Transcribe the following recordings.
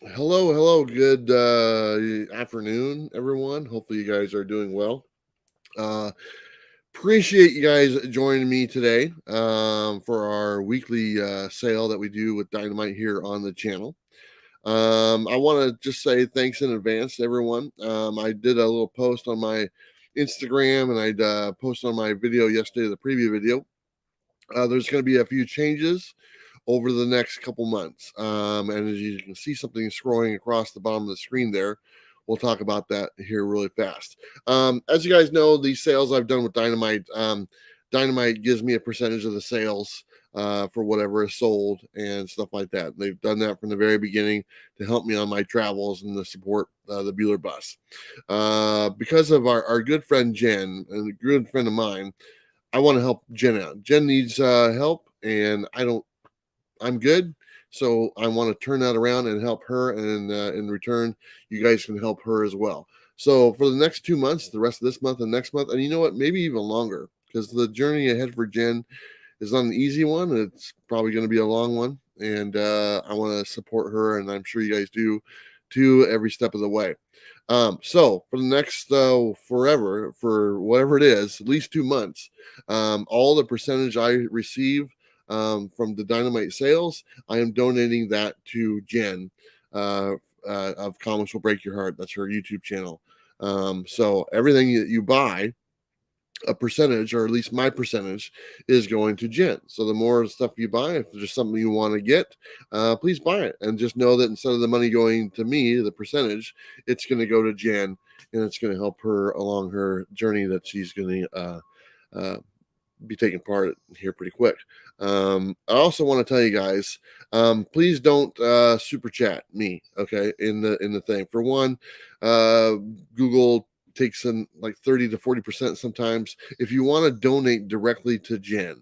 Hello. Good afternoon, everyone. Hopefully, you guys are doing well. Uh, Appreciate you guys joining me today for our weekly sale that we do with Dynamite here on the channel. I want to just say thanks in advance to everyone. I did a little post on my Instagram and I'd posted on my video yesterday, the preview video. There's going to be a few changes over the next couple months. And as you can see something scrolling across the bottom of the screen there, we'll talk about that here really fast. As you guys know, these sales I've done with Dynamite, Dynamite gives me a percentage of the sales for whatever is sold and stuff like that. They've done that from the very beginning to help me on my travels and to support the Bueller bus. Because of our good friend Jen, and a good friend of mine, I want to help Jen out. Jen needs help, and I'm good. So I want to turn that around and help her, and in return, you guys can help her as well. So for the next 2 months, the rest of this month and next month, and you know what, maybe even longer, because the journey ahead for Jen is not an easy one. It's probably going to be a long one, and I want to support her, and I'm sure you guys do too, every step of the way. So for the next forever, for whatever it is, at least 2 months, all the percentage I receive from the Dynamite sales, I am donating that to Jen of Comics Will Break Your Heart. That's her YouTube channel. So everything that you buy, a percentage, or at least my percentage, is going to Jen. So the more stuff you buy, if there's something you want to get, please buy it. And just know that instead of the money going to me, the percentage, it's going to go to Jen, and it's going to help her along her journey that she's going to be taking part here pretty quick. I also want to tell you guys, please don't super chat me, okay? In the thing. For one, Google takes in like 30 to 40% sometimes. If you want to donate directly to Jen,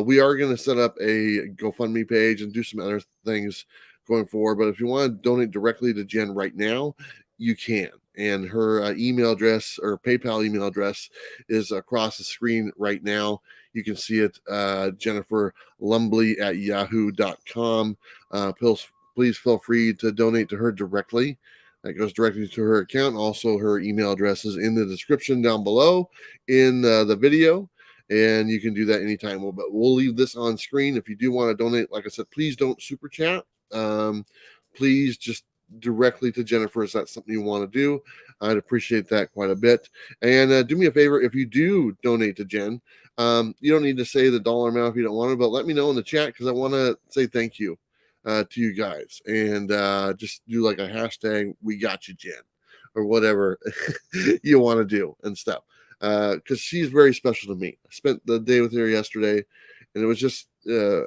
we are going to set up a GoFundMe page and do some other things going forward. But if you want to donate directly to Jen right now, you can. And her email address or PayPal email address is across the screen right now. You can see it, Jenniferlumbley at yahoo.com. Please feel free to donate to her directly. That goes directly to her account. Also, her email address is in the description down below in the video, and you can do that anytime. But we'll leave this on screen. If you do want to donate, like I said, please don't super chat. Please just directly to Jennifer. Is that something you want to do? I'd appreciate that quite a bit. And do me a favor, if you do donate to Jen, you don't need to say the dollar amount if you don't want to, but let me know in the chat, because I want to say thank you to you guys, and just do like a hashtag we got you Jen, or whatever you want to do and stuff, because she's very special to me. I spent the day with her yesterday, and it was just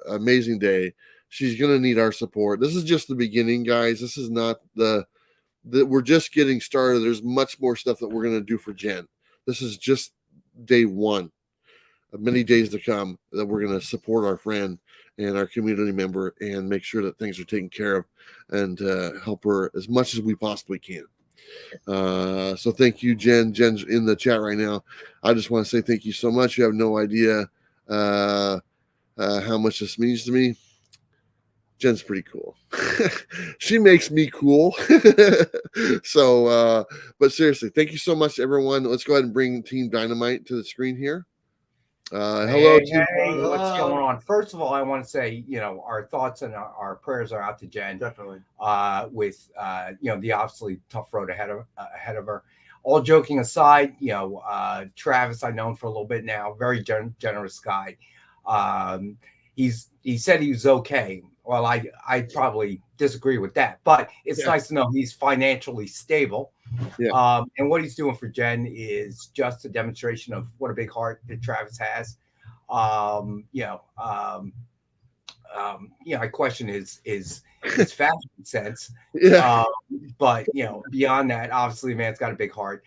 amazing day. She's gonna need our support. This is just the beginning, guys. This is not the we're just getting started. There's much more stuff that we're gonna do for Jen. This is just day one of many days to come that we're going to support our friend and our community member and make sure that things are taken care of, and help her as much as we possibly can. So thank you, Jen. Jen's in the chat right now. I just want to say thank you so much. You have no idea how much this means to me. Jen's pretty cool. She makes me cool. So, but seriously, thank you so much, everyone. Let's go ahead and bring Team Dynamite to the screen here. Hello, Team. Hey, what's going on? First of all, I want to say, our thoughts and our prayers are out to Jen. Definitely. With the obviously tough road ahead of her. All joking aside, Travis I've known for a little bit now, very generous guy. He said he was okay. Well, I probably disagree with that, but it's nice to know he's financially stable. Yeah. And what he's doing for Jen is just a demonstration of what a big heart that Travis has. I question his fashion sense. Yeah. But beyond that, obviously, man's got a big heart.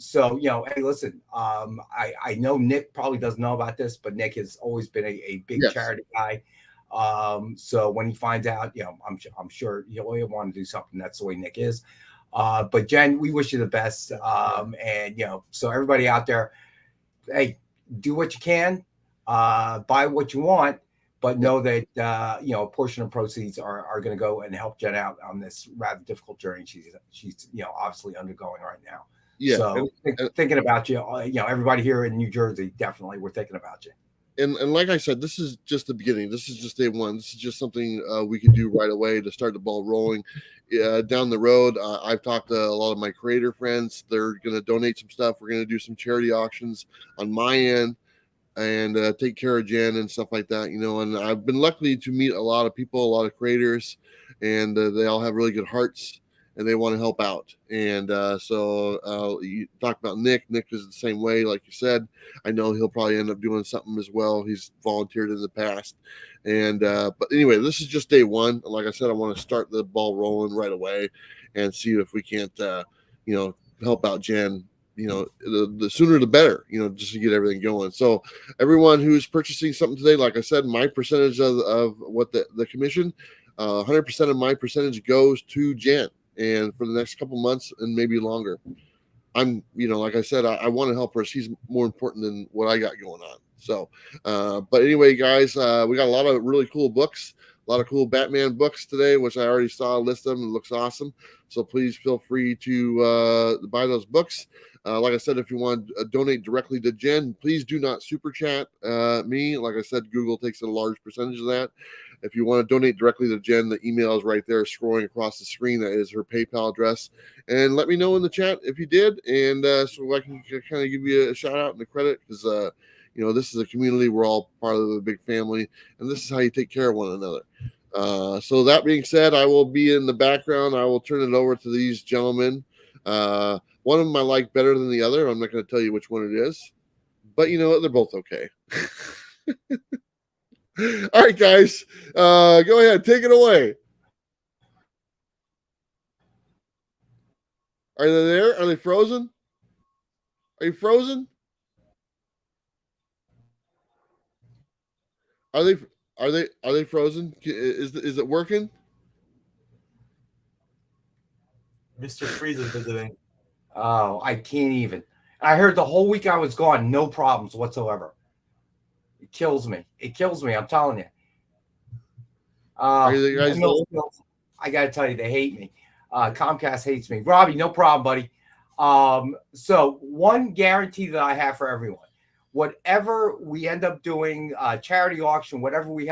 So hey, listen, I know Nick probably doesn't know about this, but Nick has always been a big charity guy. So when he finds out, I'm sure he'll want to do something. That's the way Nick is. But Jen, we wish you the best. And so everybody out there, hey, do what you can, buy what you want, but know that a portion of proceeds are going to go and help Jen out on this rather difficult journey she's obviously undergoing right now. Yeah. So thinking about you, everybody here in New Jersey, definitely we're thinking about you. And like I said, this is just the beginning. This is just day one. This is just something we can do right away to start the ball rolling. Down the road, I've talked to a lot of my creator friends. They're going to donate some stuff. We're going to do some charity auctions on my end and take care of Jen and stuff like that. And I've been lucky to meet a lot of people, a lot of creators, and they all have really good hearts. And they want to help out. And so you talked about Nick. Nick is the same way, like you said. I know he'll probably end up doing something as well. He's volunteered in the past. And but anyway, this is just day one. Like I said, I want to start the ball rolling right away and see if we can't, help out Jen. The sooner the better, just to get everything going. So everyone who's purchasing something today, like I said, my percentage of what the commission, 100% of my percentage goes to Jen. And for the next couple months and maybe longer, I'm, like I said, I want to help her. She's more important than what I got going on. So, but anyway, guys, we got a lot of really cool books, a lot of cool Batman books today, which I already saw a list of them. It looks awesome. So please feel free to buy those books. Like I said, if you want to donate directly to Jen, please do not super chat me. Like I said, Google takes a large percentage of that. If you want to donate directly to Jen, the email is right there scrolling across the screen. That is her PayPal address. And let me know in the chat if you did. And so I can kind of give you a shout out and a credit because, this is a community. We're all part of the big family. And this is how you take care of one another. So that being said, I will be in the background. I will turn it over to these gentlemen. One of them I like better than the other. I'm not going to tell you which one it is. But you know what? They're both okay. All right, guys, go ahead, take it away. Are they there? Are they frozen? Are you frozen? Are they frozen? Is it working? Mr. Freeze is visiting. Oh, I can't even. I heard the whole week I was gone, no problems whatsoever. It kills me. I'm telling you. Are you guys I got to tell you, they hate me. Comcast hates me. Robbie, no problem, buddy. So one guarantee that I have for everyone, whatever we end up doing, charity auction, whatever we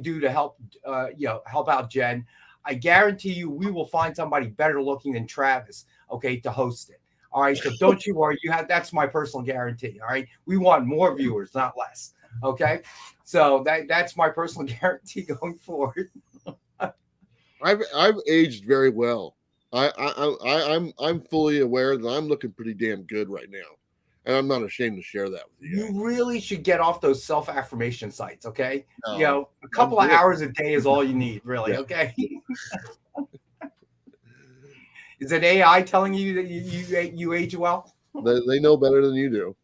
do to help out Jen, I guarantee you we will find somebody better looking than Travis, okay, to host it. All right. So don't you worry. That's my personal guarantee. All right. We want more viewers, not less. Okay. So that's my personal guarantee going forward. I've aged very well. I'm fully aware that I'm looking pretty damn good right now. And I'm not ashamed to share that with you. You really should get off those self-affirmation sites, okay? No, a couple of hours a day is all you need, really, okay? Is it AI telling you that you age well? They know better than you do.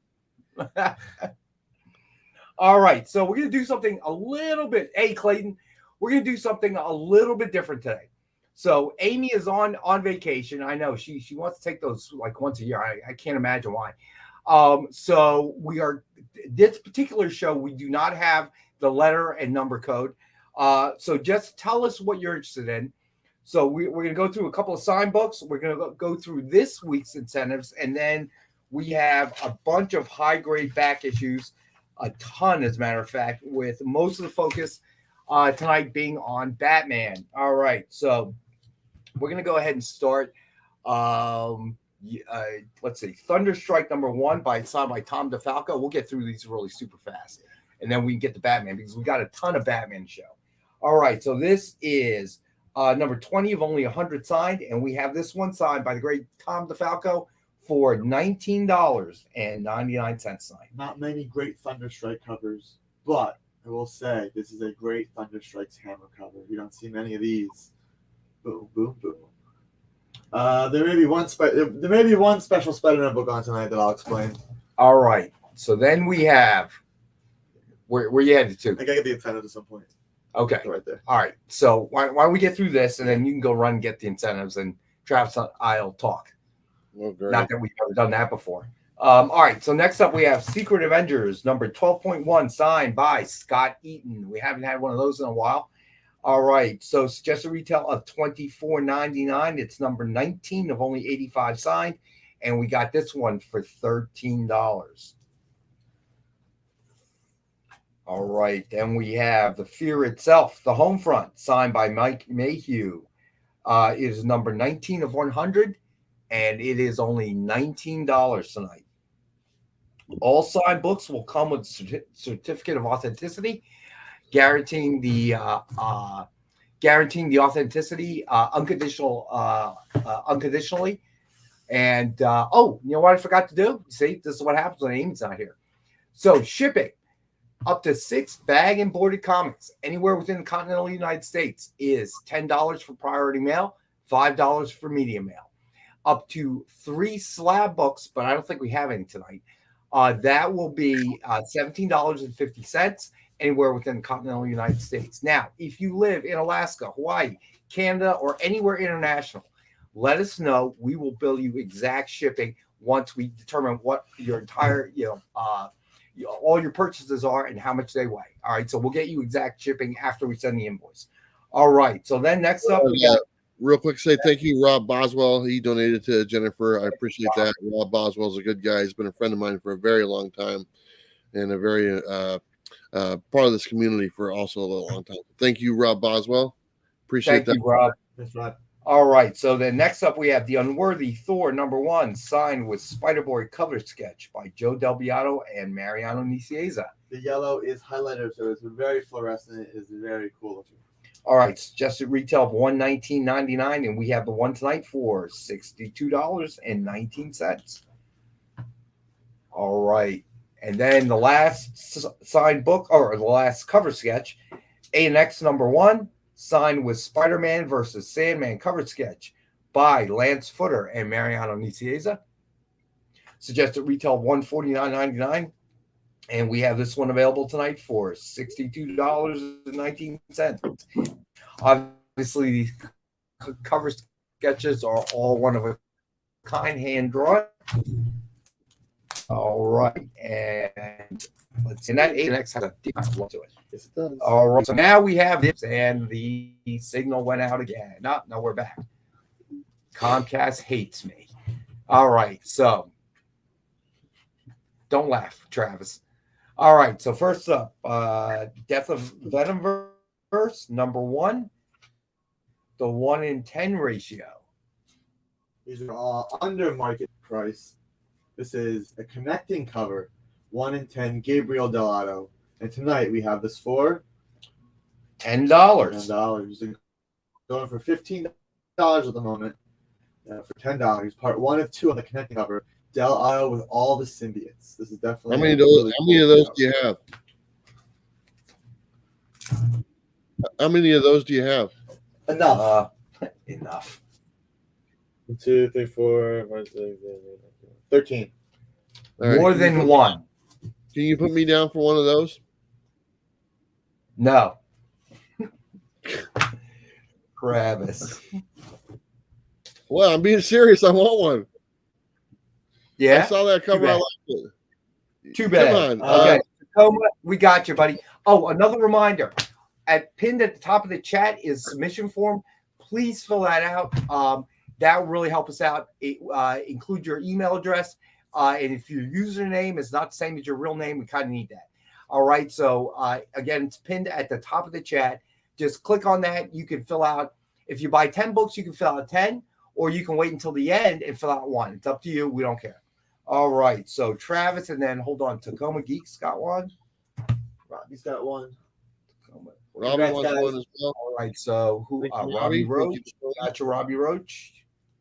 All right, so we're going to do something a little bit. Hey, Clayton, we're going to do something a little bit different today. So Amy is on vacation. I know she wants to take those like once a year. I can't imagine why. So this particular show, we do not have the letter and number code. So just tell us what you're interested in. So we're going to go through a couple of sign books. We're going to go through this week's incentives. And then we have a bunch of high grade back issues, a ton, as a matter of fact, with most of the focus tonight being on Batman. All right. So we're going to go ahead and start. Let's see, Thunderstrike number 1 signed by Tom DeFalco. We'll get through these really super fast, and then we can get to Batman because we got a ton of Batman show. All right, so this is number 20 of only 100 signed, and we have this one signed by the great Tom DeFalco for $19.99 signed. Not many great Thunderstrike covers, but I will say this is a great Thunderstrike's hammer cover. You don't see many of these. Boom, boom, boom. There may be one special Spider-Man book on tonight that I'll explain. All right. So then we have where you headed to? I gotta get the incentive at some point. Okay. Right there. All right. So why don't we get through this and then you can go run and get the incentives and Travis and I'll talk. Oh, great. Not that we've ever done that before. All right, so next up we have Secret Avengers number 12.1, signed by Scott Eaton. We haven't had one of those in a while. All right, so suggested retail of $24.99. It's number 19 of only 85 signed, and we got this one for $13. All right, then we have The Fear Itself, the home front, signed by Mike Mayhew. It is number 19 of 100, and it is only $19 tonight. All signed books will come with certificate of authenticity, guaranteeing the authenticity unconditionally. And you know what I forgot to do? See, this is what happens when Amy's not here. So shipping up to 6 bag and boarded comics anywhere within the continental United States is $10 for priority mail, $5 for medium mail. Up to 3 slab books, but I don't think we have any tonight. That will be $17.50 anywhere within the continental United States. Now, if you live in Alaska, Hawaii, Canada, or anywhere international, let us know. We will bill you exact shipping once we determine what your entire, all your purchases are and how much they weigh. All right, so we'll get you exact shipping after we send the invoice. All right, so then next up we got. Real quick, say thank you, Rob Boswell. He donated to Jennifer. I appreciate that. Rob Boswell's a good guy. He's been a friend of mine for a very long time, and a very part of this community for also a long time. Thank you, Rob Boswell. Appreciate that. Thank you, Rob. That's right. All right, so then next up we have The Unworthy Thor number 1, signed with Spider-Boy cover sketch by Joe Del Beato and Mariano Nicieza. The yellow is highlighter, so it's very fluorescent. It's very cool looking. All right, suggested retail of $119.99, and we have the one tonight for $62.19. All right, and then the last signed book, or the last cover sketch, A&X number 1, signed with Spider-Man versus Sandman cover sketch by Lance Footer and Mariano Nicieza. Suggested retail of $149.99, and we have this one available tonight for $62.19. Obviously, these cover sketches are all one of a kind, hand drawn. All right, and let's see. And that A&X has a deep look to it. Yes, it does. All right, so now we have this, and the signal went out again. No, we're back. Comcast hates me. All right, so don't laugh, Travis. All right, so first up, Death of Venomverse number 1, the 1-in-10 ratio. These are all under market price. This is a connecting cover, 1-in-10 Gabriel Delato. And tonight we have this for $10. $10. Going for $15 at the moment. For $10. Part 1 of 2 on the connecting cover. Delato with all the symbiotes. This is definitely How many of those do you have? How many of those do you have? Enough. Enough. 1, 2, 3, 4, 5, 6, 7, 8, 13. Right. More than one. Can you put me down for one of those? No. Travis. Well, I'm being serious. I want one. Yeah. I saw that cover. I liked it. Too bad. Come on. Okay. We got you, buddy. Oh, another reminder. Pinned at the top of the chat is submission form. Please fill that out. That will really help us out. Include your email address. And if your username is not the same as your real name, we kind of need that. All right. So, again, it's pinned at the top of the chat. Just click on that. You can fill out. If you buy 10 books, you can fill out 10, or you can wait until the end and fill out 1. It's up to you. We don't care. All right. So, Travis, and then hold on. Tacoma Geeks got one. Robbie's got one. Robbie wants one as well. All right. So, who? Robbie Roach. Got your Robbie Roach.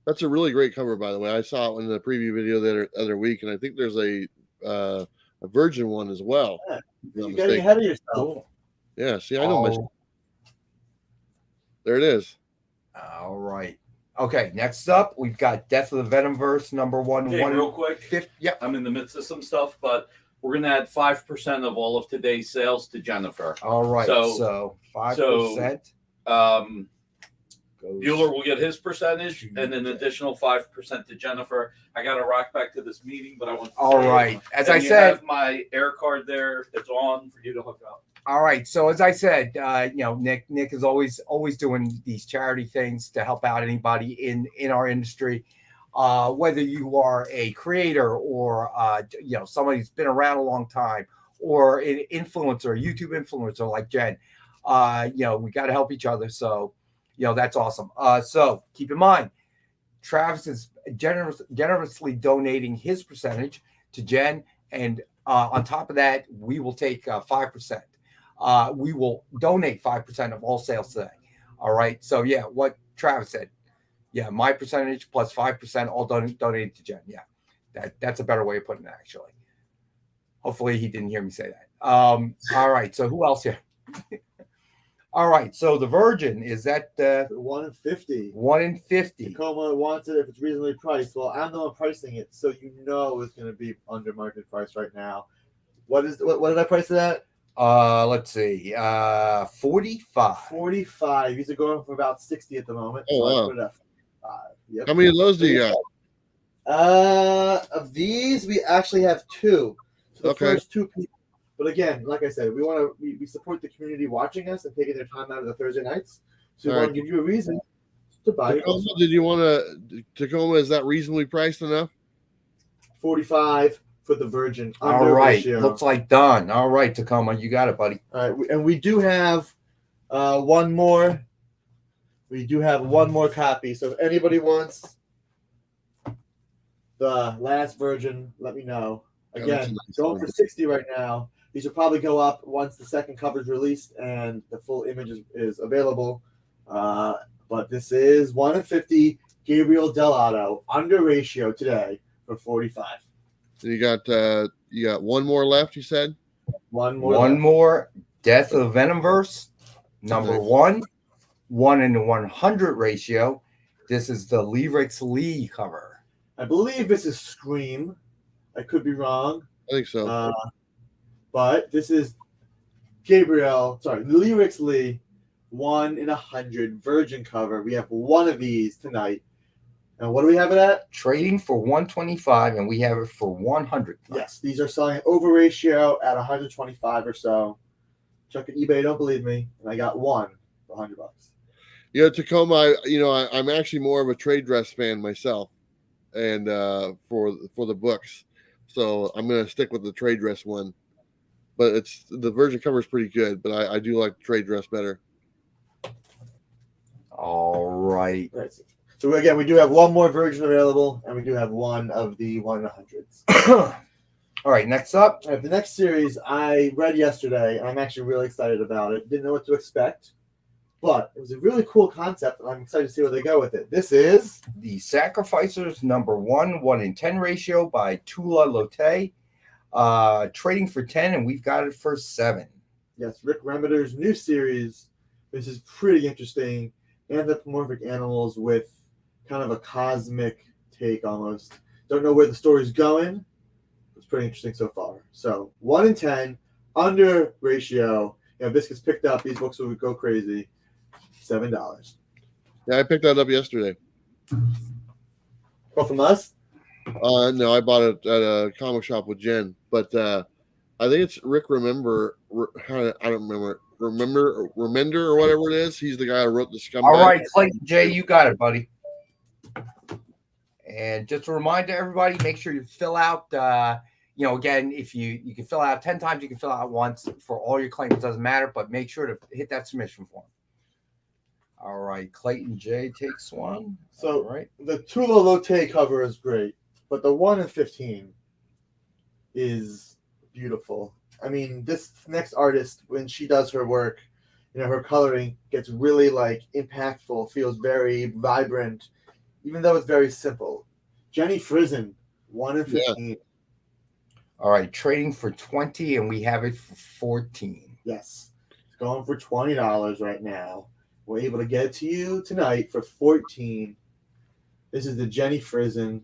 That's a really great cover, by the way. I saw it in the preview video the other week, and I think there's a Virgin one as well. Yeah. You're getting ahead of yourself. Cool. Yeah, see, I know my. There it is. All right. Okay, next up, we've got Death of the Venomverse number 1. Okay, real quick. Yeah. I'm in the midst of some stuff, but we're going to add 5% of all of today's sales to Jennifer. All right. So 5%. Go Bueller will get his percentage and an additional 5% to Jennifer. I got to rock back to this meeting, but I want to All say, right. As and I you said, have my air card there. It's on for you to hook up. all right. So as I said, Nick is always doing these charity things to help out anybody in our industry. Whether you are a creator or somebody who's been around a long time, or an influencer, YouTube influencer like Jen, we got to help each other. So, that's awesome. So keep in mind, Travis is generously donating his percentage to Jen, and on top of that, we will take 5%. We will donate 5% of all sales today. All right. So yeah, what Travis said. Yeah, my percentage plus 5% all donated to Jen. Yeah, that's a better way of putting it, actually. Hopefully he didn't hear me say that. All right, so who else here? All right, so the Virgin, is that 1 in 50. 1 in 50. Tacoma wants it if it's reasonably priced. Well, I'm the one pricing it, so it's going to be under market price right now. What did I price it at? Let's see, 45. 45. These are going for about 60 at the moment. Oh, so wow. I put it at 45. Yep. How many of those do you got? Of these, we actually have 2. So the Okay. first 2 people. But again, like I said, we support the community watching us and taking their time out of the Thursday nights. So we want to give you a reason to buy Tacoma, did you want to Tacoma? Is that reasonably priced enough? 45 for the Virgin. All right, ratio. looks like done. All right, Tacoma, you got it, buddy. All right, and we do have one more. We do have one more copy. So if anybody wants the last Virgin, let me know. Again, going for 60 right now. These will probably go up once the second cover is released and the full image is available. But this is 1 in 50 Gabriel Dell'Otto under ratio today for 45. So you got one more left, you said? One more. One left. more. Death of Venomverse, number Nice. 1. 1 in 100 ratio. This is the Rex Lee cover. I believe this is Scream. I could be wrong. I think so. But this is Rex Lee, 1 in 100 Virgin cover. We have one of these tonight. And what do we have it at? Trading for 125, and we have it for 100. Yes, these are selling over ratio at 125 or so. Check at eBay, don't believe me. And I got one for $100. Tacoma, I'm actually more of a trade dress fan myself, and for the books. So I'm going to stick with the trade dress one. But the Virgin cover is pretty good, but I do like the trade dress better. All right. So again, we do have one more Virgin available, and we do have one of the 1 in 100s. All right, next up. All right, the next series I read yesterday, and I'm actually really excited about it. Didn't know what to expect, but it was a really cool concept, and I'm excited to see where they go with it. This is The Sacrificers, number 1, 1 in 10 ratio by Tula Lotte. Trading for 10, and we've got it for 7. Yes, Rick Remeter's new series. This is pretty interesting. Anthropomorphic animals with kind of a cosmic take almost. Don't know where the story's going. It's pretty interesting so far. So 1 in 10, under ratio. If this gets picked up, these books will go crazy. $7. Yeah, I picked that up yesterday. Oh, from us? No, I bought it at a comic shop with Jen, but I think it's Rick Remender or whatever it is. He's the guy who wrote the Scumbag. All right, Clayton J, you got it, buddy. And just a reminder to everybody, make sure you fill out, again, if you can fill out 10 times, you can fill out once for all your claims. It doesn't matter, but make sure to hit that submission form. All right, Clayton J takes one. So all right. The Tula Lotte cover is great, but the 1 in 15 is beautiful. I mean, this next artist, when she does her work, her coloring gets really impactful, feels very vibrant, even though it's very simple. Jenny Frison, 1 in 15. Yeah. All right, trading for 20, and we have it for 14. Yes, it's going for $20 right now. We're able to get it to you tonight for 14. This is the Jenny Frison.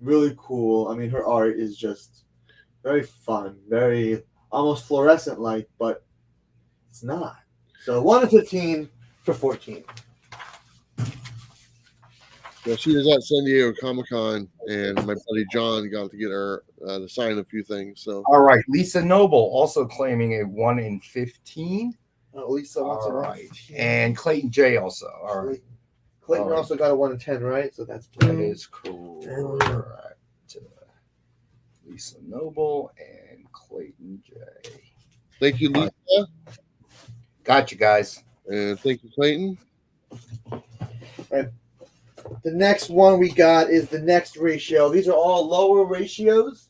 Really cool. I mean, her art is just very fun, very almost fluorescent-like, but it's not. So 1 in 15 for 14. Yeah, she was at San Diego Comic-Con, and my buddy John got to get her to sign a few things. So, all right, Lisa Noble also claiming a 1 in 15. Lisa wants All a 1 in right, 15. and Clayton J also. All right, Clayton all right. also got a 1 in 10, right? So that's That is correct. Lisa Noble and Clayton J. thank you, Lisa. Got you guys. And thank you, Clayton. The next one we got is the next ratio. These are all lower ratios.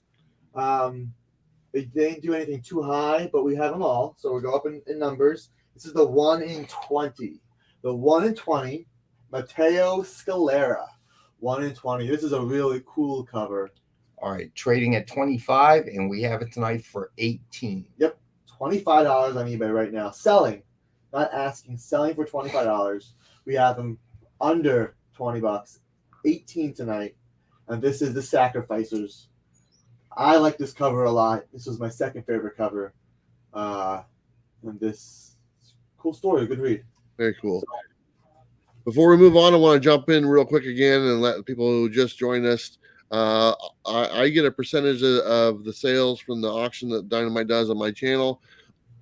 They didn't do anything too high, but we have them all. So we'll go up in numbers. This is the 1 in 20. The 1 in 20, Matteo Scalera. 1 in 20. This is a really cool cover. All right, trading at 25, and we have it tonight for 18. Yep, $25 on eBay right now. Selling, not asking, selling for $25. We have them under $20, 18 tonight, and this is the Sacrificers. I like this cover a lot. This was my second favorite cover, and this cool story, good read. Very cool. Before we move on, I want to jump in real quick again and let people who just joined us. I get a percentage of the sales from the auction that Dynamite does on my channel.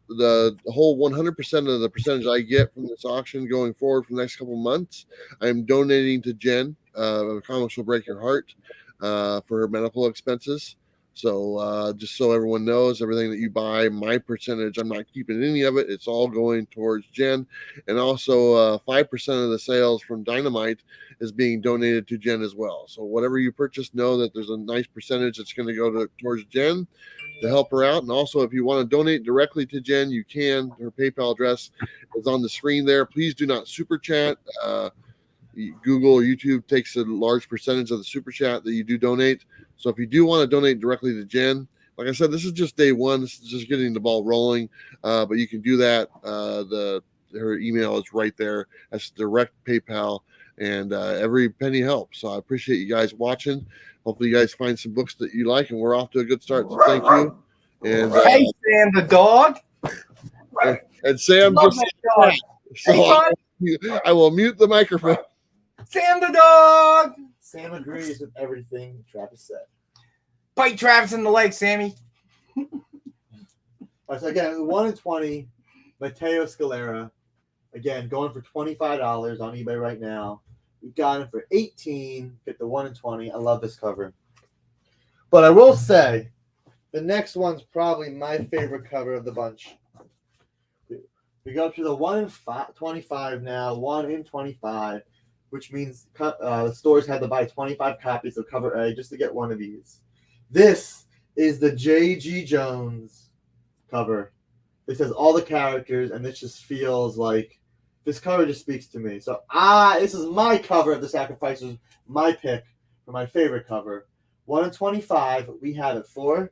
The whole 100% of the percentage I get from this auction going forward for the next couple of months, I'm donating to Jen, Comics Will Break Your Heart, for her medical expenses. So just so everyone knows, everything that you buy, my percentage, I'm not keeping any of it. It's all going towards Jen. And also 5% of the sales from Dynamite is being donated to Jen as well. So whatever you purchase, know that there's a nice percentage that's going to go towards Jen to help her out. And also, if you want to donate directly to Jen, you can. Her PayPal address is on the screen there. Please do not super chat. Google or YouTube takes a large percentage of the super chat that you do donate. So if you do want to donate directly to Jen, like I said, this is just day one. This is just getting the ball rolling. But you can do that. Her email is right there. That's direct PayPal, and every penny helps. So I appreciate you guys watching. Hopefully you guys find some books that you like, and we're off to a good start. So thank you. And hey, Sam the dog. And Sam Love just that dog. so Hey, I will mute the microphone. Sam the dog. Sam agrees with everything Travis said. Bite Travis in the leg, Sammy. All right, so again, 1 in 20, Matteo Scalera. Again, going for $25 on eBay right now. We got him for 18. Get the 1 in 20. I love this cover. But I will say, the next one's probably my favorite cover of the bunch. We go up to the 1 in 25 now. 1 in 25. Which means the stores had to buy 25 copies of cover A just to get one of these. This is the J.G. Jones cover. This has all the characters, and this just feels like this cover just speaks to me. So this is my cover of the Sacrificers, my pick for my favorite cover. 1 in 25. We have it for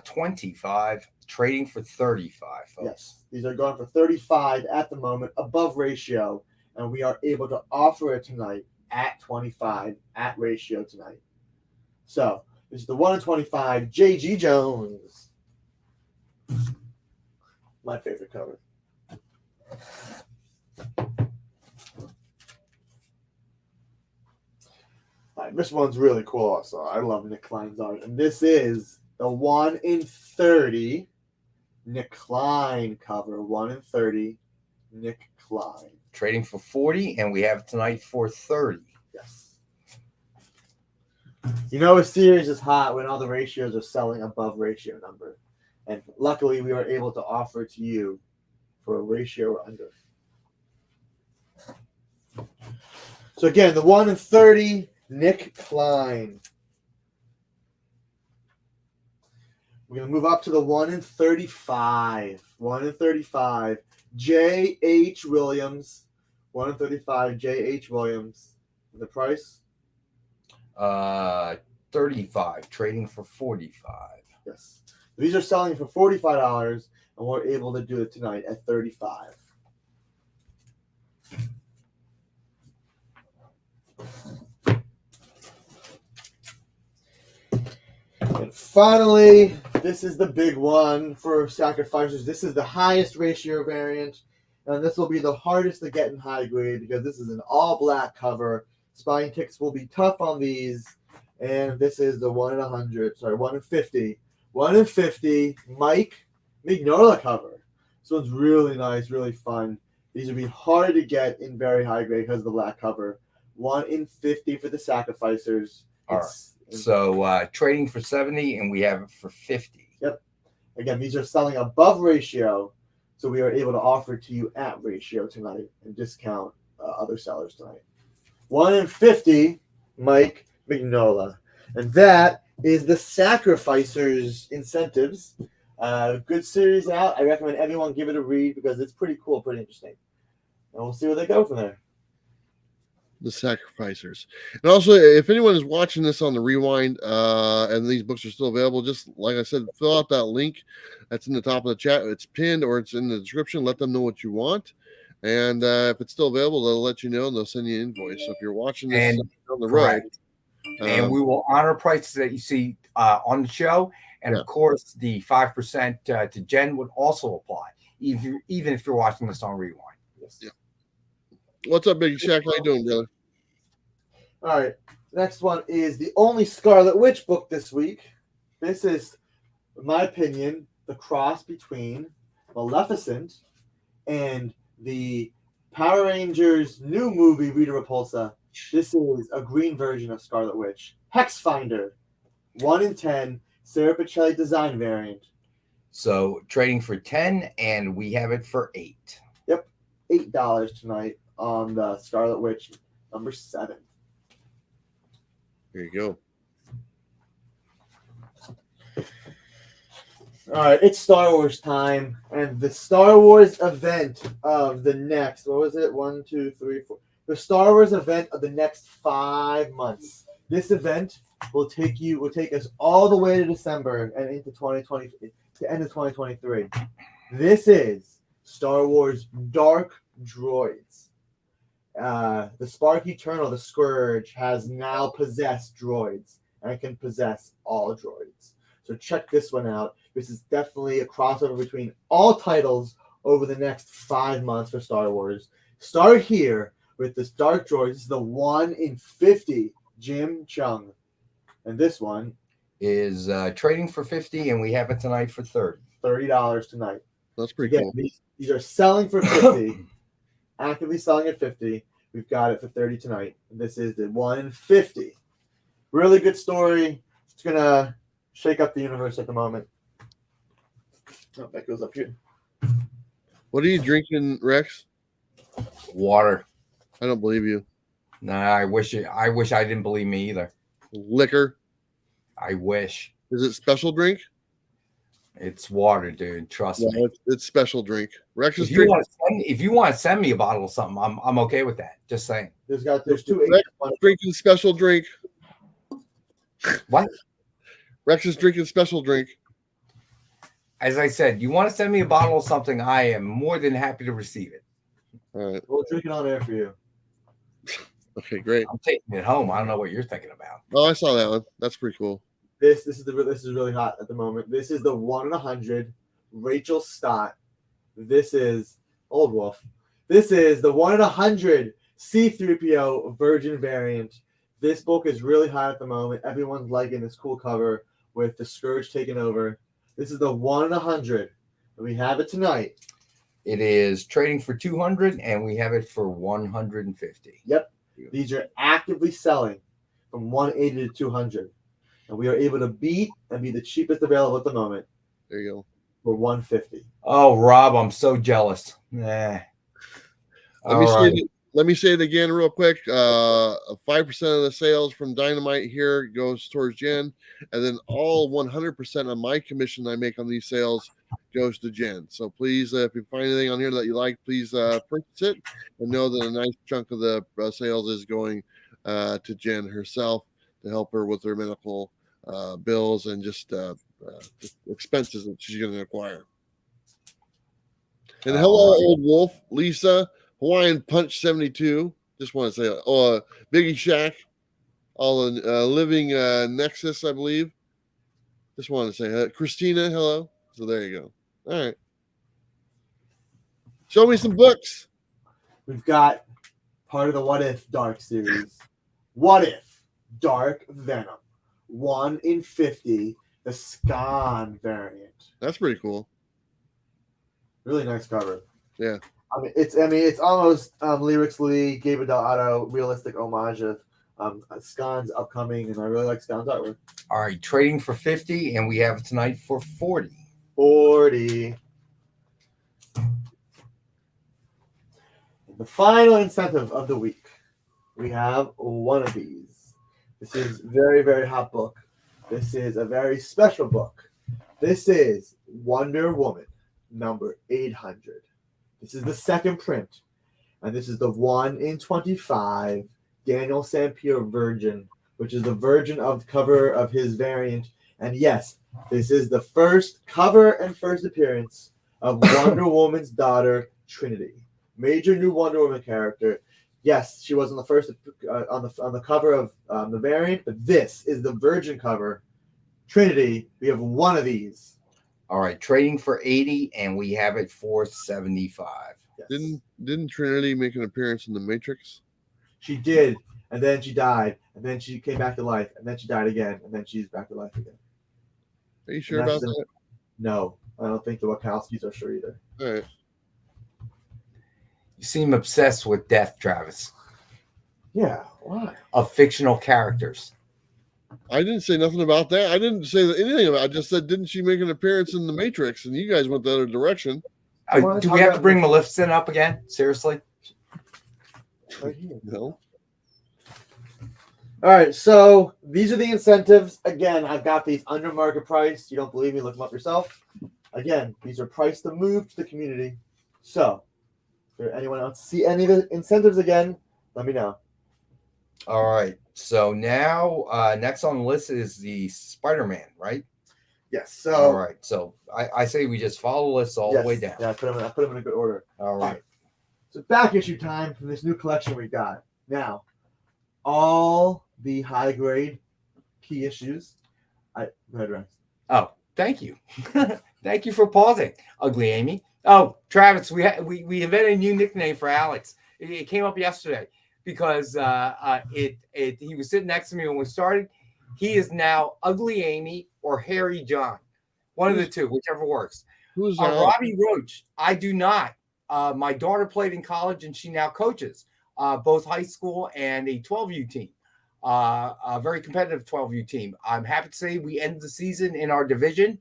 25, trading for 35. Folks. Yes, these are going for 35 at the moment, above ratio. And we are able to offer it tonight at 25 at ratio tonight. So this is the 1 in 25 J.G. Jones. My favorite cover. All right, this one's really cool also. I love Nick Klein's art. And this is the 1 in 30 Nick Klein cover. 1 in 30 Nick Klein. Trading for 40, and we have it tonight for 30. Yes. You know a series is hot when all the ratios are selling above ratio number. And luckily we were able to offer it to you for a ratio or under. So again, the 1 in 30, Nick Klein. We're going to move up to the 1 in 35. 1 in 35. J.H. Williams. 1 in 35, J.H. Williams. And the price? 35, trading for 45. Yes. These are selling for $45, and we're able to do it tonight at 35. And finally, this is the big one for Sacrificers. This is the highest ratio variant, and this will be the hardest to get in high grade because this is an all-black cover. Spotting ticks will be tough on these. And this is the 1 in 100. Sorry, 1 in 50. 1 in 50 Mike Mignola cover. This one's really nice, really fun. These would be hard to get in very high grade because of the black cover. 1 in 50 for the sacrificers. All right. So trading for 70, and we have it for 50. Yep. Again, these are selling above ratio, so we are able to offer to you at ratio tonight and discount other sellers tonight. 1 in 50 Mike Mignola. And that is the Sacrificers Incentives. Good series out. I recommend everyone give it a read because it's pretty cool, pretty interesting. And we'll see where they go from there. The Sacrificers. And also, if anyone is watching this on the rewind and these books are still available, just like I said, fill out that link that's in the top of the chat. It's pinned or it's in the description. Let them know what you want. And if it's still available, they'll let you know and they'll send you an invoice. So if you're watching this on the road, and we will honor prices that you see on the show. And of course, the 5% to Jen would also apply, even if you're watching this on rewind. Yes. Yeah. What's up, Big Shaq? How you doing, brother? All right. Next one is the only Scarlet Witch book this week. This is, in my opinion, the cross between Maleficent and the Power Rangers new movie, Rita Repulsa. This is a green version of Scarlet Witch. Hex Finder. 1 in 10. Sarah Pacelli design variant. So trading for 10, and we have it for 8. Yep. $8 tonight on the Scarlet Witch number 7. There you go. All right, it's Star Wars time, and the Star Wars event of the next, what was it? 1, 2, 3, 4. The Star Wars event of the next 5 months. This event will take us all the way to December and into 2020, to end of 2023. This is Star Wars Dark Droids. The Spark Eternal, the Scourge, has now possessed droids and can possess all droids. So check this one out. This is definitely a crossover between all titles over the next 5 months for Star Wars. Start here with this Dark Droid. This is the 1 in 50 Jim Chung. And this one is trading for 50, and we have it tonight for 30. $30 tonight. That's pretty cool. These are selling for 50. Actively selling at 50. We've got it for 30 tonight. This is the 1 in 50. Really good story. It's gonna shake up the universe at the moment. Oh, that goes up here. What are you drinking, Rex? Water. I don't believe you. Nah, I wish I didn't believe me either. Liquor. I wish. Is it special drink? It's water, dude. Trust me. It's special drink. Rex is if you want to send me a bottle of something, I'm okay with that. Just saying. There's 2 Rex drinking special drink. What? Rex is drinking special drink. As I said, you want to send me a bottle of something, I am more than happy to receive it. All right. We'll drink it on air for you. Okay, great. I'm taking it home. I don't know what you're thinking about. Oh, I saw that one. That's pretty cool. This is really hot at the moment. This is the 1 in 100 Rachel Stott. This is Old Wolf. This is the 1 in 100 C-3PO Virgin variant. This book is really hot at the moment. Everyone's liking this cool cover with the Scourge taking over. This is the 1 in 100. And we have it tonight. It is trading for 200, and we have it for 150. Yep. These are actively selling from 180 to 200. And we are able to beat and be the cheapest available at the moment. There you go. For 150. Oh, Rob, I'm so jealous. Nah. Let me say it again real quick. 5% of the sales from Dynamite here goes towards Jen, and then all 100% of my commission I make on these sales goes to Jen. So please, if you find anything on here that you like, please purchase it, and know that a nice chunk of the sales is going to Jen herself to help her with her medical bills and just expenses that she's going to acquire. And hello, Old Wolf, Lisa, Hawaiian Punch 72. Just want to say, Biggie Shack, all living Nexus, I believe. Just want to say, Christina, hello. So there you go. All right. Show me some books. We've got part of the What If Dark series. What If Dark Venom 1 in 50, the Scan variant. That's pretty cool. Really nice cover. Yeah. It's almost lyrically Gabriel Del realistic homage of Scan's upcoming, and I really like Scan's artwork. All right, trading for 50, and we have it tonight for 40. 40. The final incentive of the week. We have one of these. This is very, very hot book. This is a very special book. This is Wonder Woman number 800. This is the second print, and this is the 1 in 25 Daniel Sampier Virgin, which is the version of the cover of his variant. And yes, this is the first cover and first appearance of Wonder Woman's daughter, Trinity. Major new Wonder Woman character. Yes, she was on the first on the cover of the variant, but this is the Virgin cover. Trinity, we have one of these. All right, trading for 80, and we have it for 75. Yes. Didn't Trinity make an appearance in the Matrix? She did, and then she died, and then she came back to life, and then she died again, and then she's back to life again. Are you sure about that? No, I don't think the Wachowskis are sure either. All right. You seem obsessed with death, Travis. Yeah, why? Of fictional characters. I didn't say nothing about that. I didn't say anything about it. I just said, didn't she make an appearance in the Matrix? And you guys went the other direction. Do we have to bring Maleficent up again? Seriously? Right here. No. All right, so these are the incentives. Again, I've got these under market price. You don't believe me? Look them up yourself. Again, these are priced to move to the community. So, if anyone else see any of the incentives again, let me know. All right. So now, next on the list is the Spider-Man, right? Yes. So. All right. So I say we just follow the list all the way down. Yeah, I put them in a good order. All right. So back issue time from this new collection we got. Now, all the high grade key issues. Go ahead, Rex. Oh, thank you. Thank you for pausing, Ugly Amy. Oh, Travis, we invented a new nickname for Alex. It came up yesterday because he was sitting next to me when we started. He is now Ugly Amy or Hairy John, one of the two, whichever works. Who's Robbie Roach? I do not. My daughter played in college, and she now coaches both high school and a 12U team, a very competitive 12U team. I'm happy to say we ended the season in our division.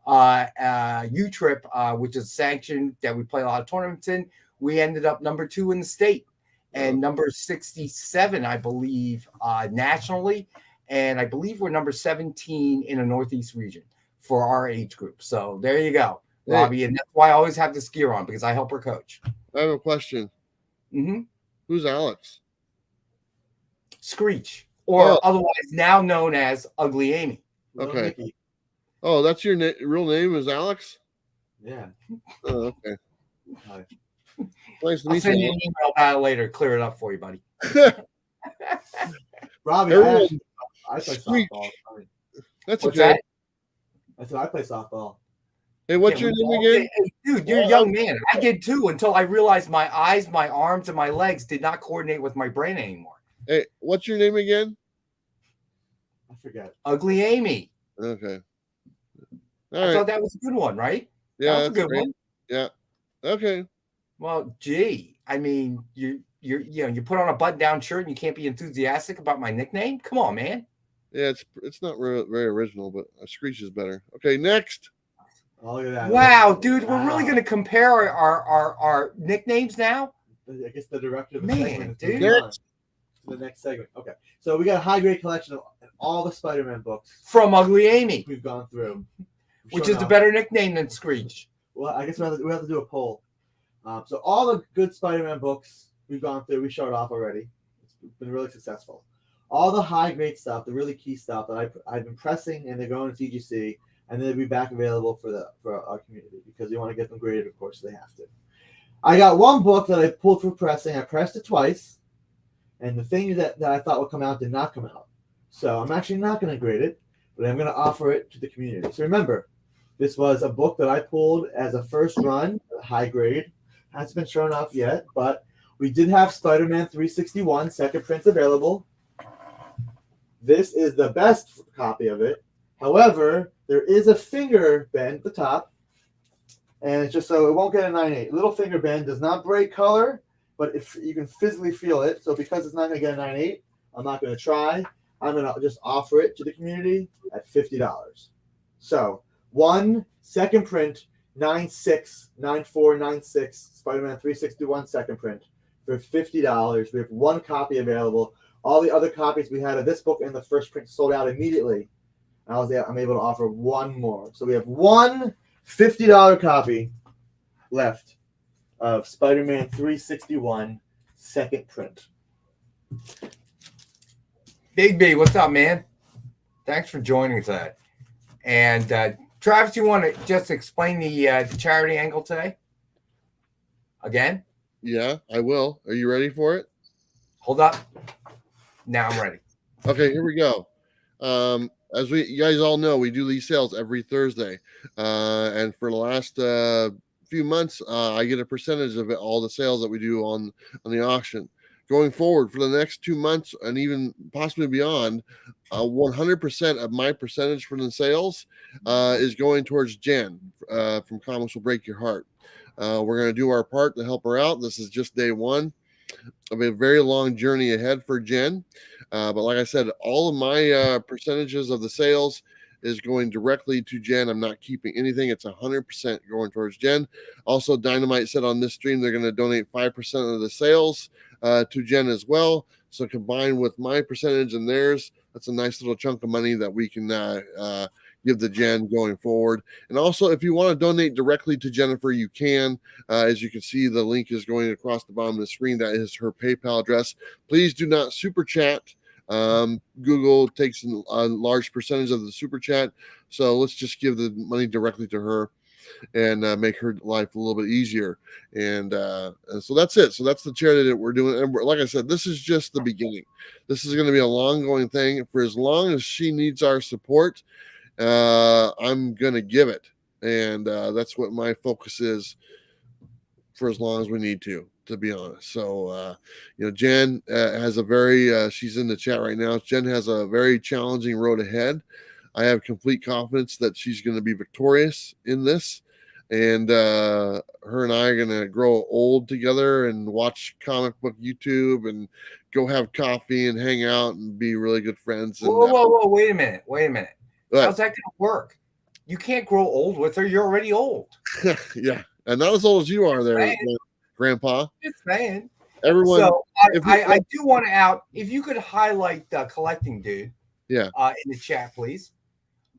U-Trip, which is sanctioned that we play a lot of tournaments in. We ended up number 2 in the state and number 67, I believe, nationally. And I believe we're number 17 in the Northeast region for our age group. So there you go, Robbie. And that's why I always have this gear on, because I help her coach. I have a question. Mm-hmm. Who's Alex? Screech, or otherwise now known as Ugly Amy. Okay. Oh, that's your real name is Alex? Yeah. Oh, okay. Hi. Nice to I'll meet send you you. an email about it later. Clear it up for you, buddy. Robbie, I play softball. That's What's okay. that? I said I play softball. Hey, what's your name again? Hey, dude, you're a young man. I did too until I realized my eyes, my arms, and my legs did not coordinate with my brain anymore. Hey, what's your name again? I forget. Ugly Amy. Okay. I thought that was a good one, right? Yeah, that was a good one. Yeah. Okay. Well, gee, I mean, you put on a button-down shirt and you can't be enthusiastic about my nickname. Come on, man. Yeah, it's not very original, but Screech is better. Okay, next. Oh, look at that. Wow, dude, we're really going to compare our nicknames now? I guess the director of the Man, segment dude. to the next segment. Okay, so we got a high grade collection of all the Spider-Man books From Ugly Amy, we've gone through, which is the better nickname than Screech. Well, I guess we have to do a poll. So all the good Spider-Man books we've gone through, we showed off already. It's been really successful. All the high grade stuff, the really key stuff that I've been pressing, and they're going to TGC, and they'll be back available for our community because we want to get them graded, of course, so they have to. I got one book that I pulled for pressing. I pressed it twice, and the thing that I thought would come out did not come out. So I'm actually not going to grade it, but I'm going to offer it to the community. So remember, this was a book that I pulled as a first run, high grade. Hasn't been shown off yet, but we did have Spider-Man 361 second prints available. This is the best copy of it. However, there is a finger bend at the top, and it's just so it won't get a 9.8. Little finger bend does not break color, but if you can physically feel it. So because it's not going to get a 9.8, I'm not going to try. I'm going to just offer it to the community at $50. So one second print, 9.6, 9.4, 9.6, Spider-Man 361 second print for $50. We have one copy available. All the other copies we had of this book and the first print sold out immediately. I'm able to offer one more. So we have one $50 copy left of Spider-Man 361 second print. Big B, what's up, man? Thanks for joining today. And Travis, you want to just explain the charity angle today? Again? Yeah, I will. Are you ready for it? Hold up. Now I'm ready. Okay, here we go. As you guys all know, we do these sales every Thursday. And for the last few months, I get a percentage of all the sales that we do on the auction. Going forward for the next 2 months and even possibly beyond, 100% of my percentage from the sales is going towards Jen from Comics Will Break Your Heart. We're going to do our part to help her out. This is just day one of a very long journey ahead for Jen. But like I said, all of my percentages of the sales is going directly to Jen. I'm not keeping anything. It's 100% going towards Jen. Also, Dynamite said on this stream they're going to donate 5% of the sales to Jen as well. So combined with my percentage and theirs, that's a nice little chunk of money that we can give the Jen going forward. And also, if you want to donate directly to Jennifer, you can. As you can see, the link is going across the bottom of the screen. That is her PayPal address. Please do not super chat. Google takes a large percentage of the super chat. So let's just give the money directly to her and make her life a little bit easier. And so that's it. So that's the charity that we're doing. And like I said, this is just the beginning. This is going to be a long going thing for as long as she needs our support. I'm going to give it. And that's what my focus is for as long as we need to be honest. So, Jen has a very, she's in the chat right now. Jen has a very challenging road ahead. I have complete confidence that she's going to be victorious in this. And her and I are going to grow old together and watch comic book YouTube and go have coffee and hang out and be really good friends. And, whoa, wait a minute. How's that going to work? You can't grow old with her. You're already old. Yeah. And not as old as you are there, Grandpa. Just saying. Everyone. So I do want to out. If you could highlight the collecting dude, in the chat, please.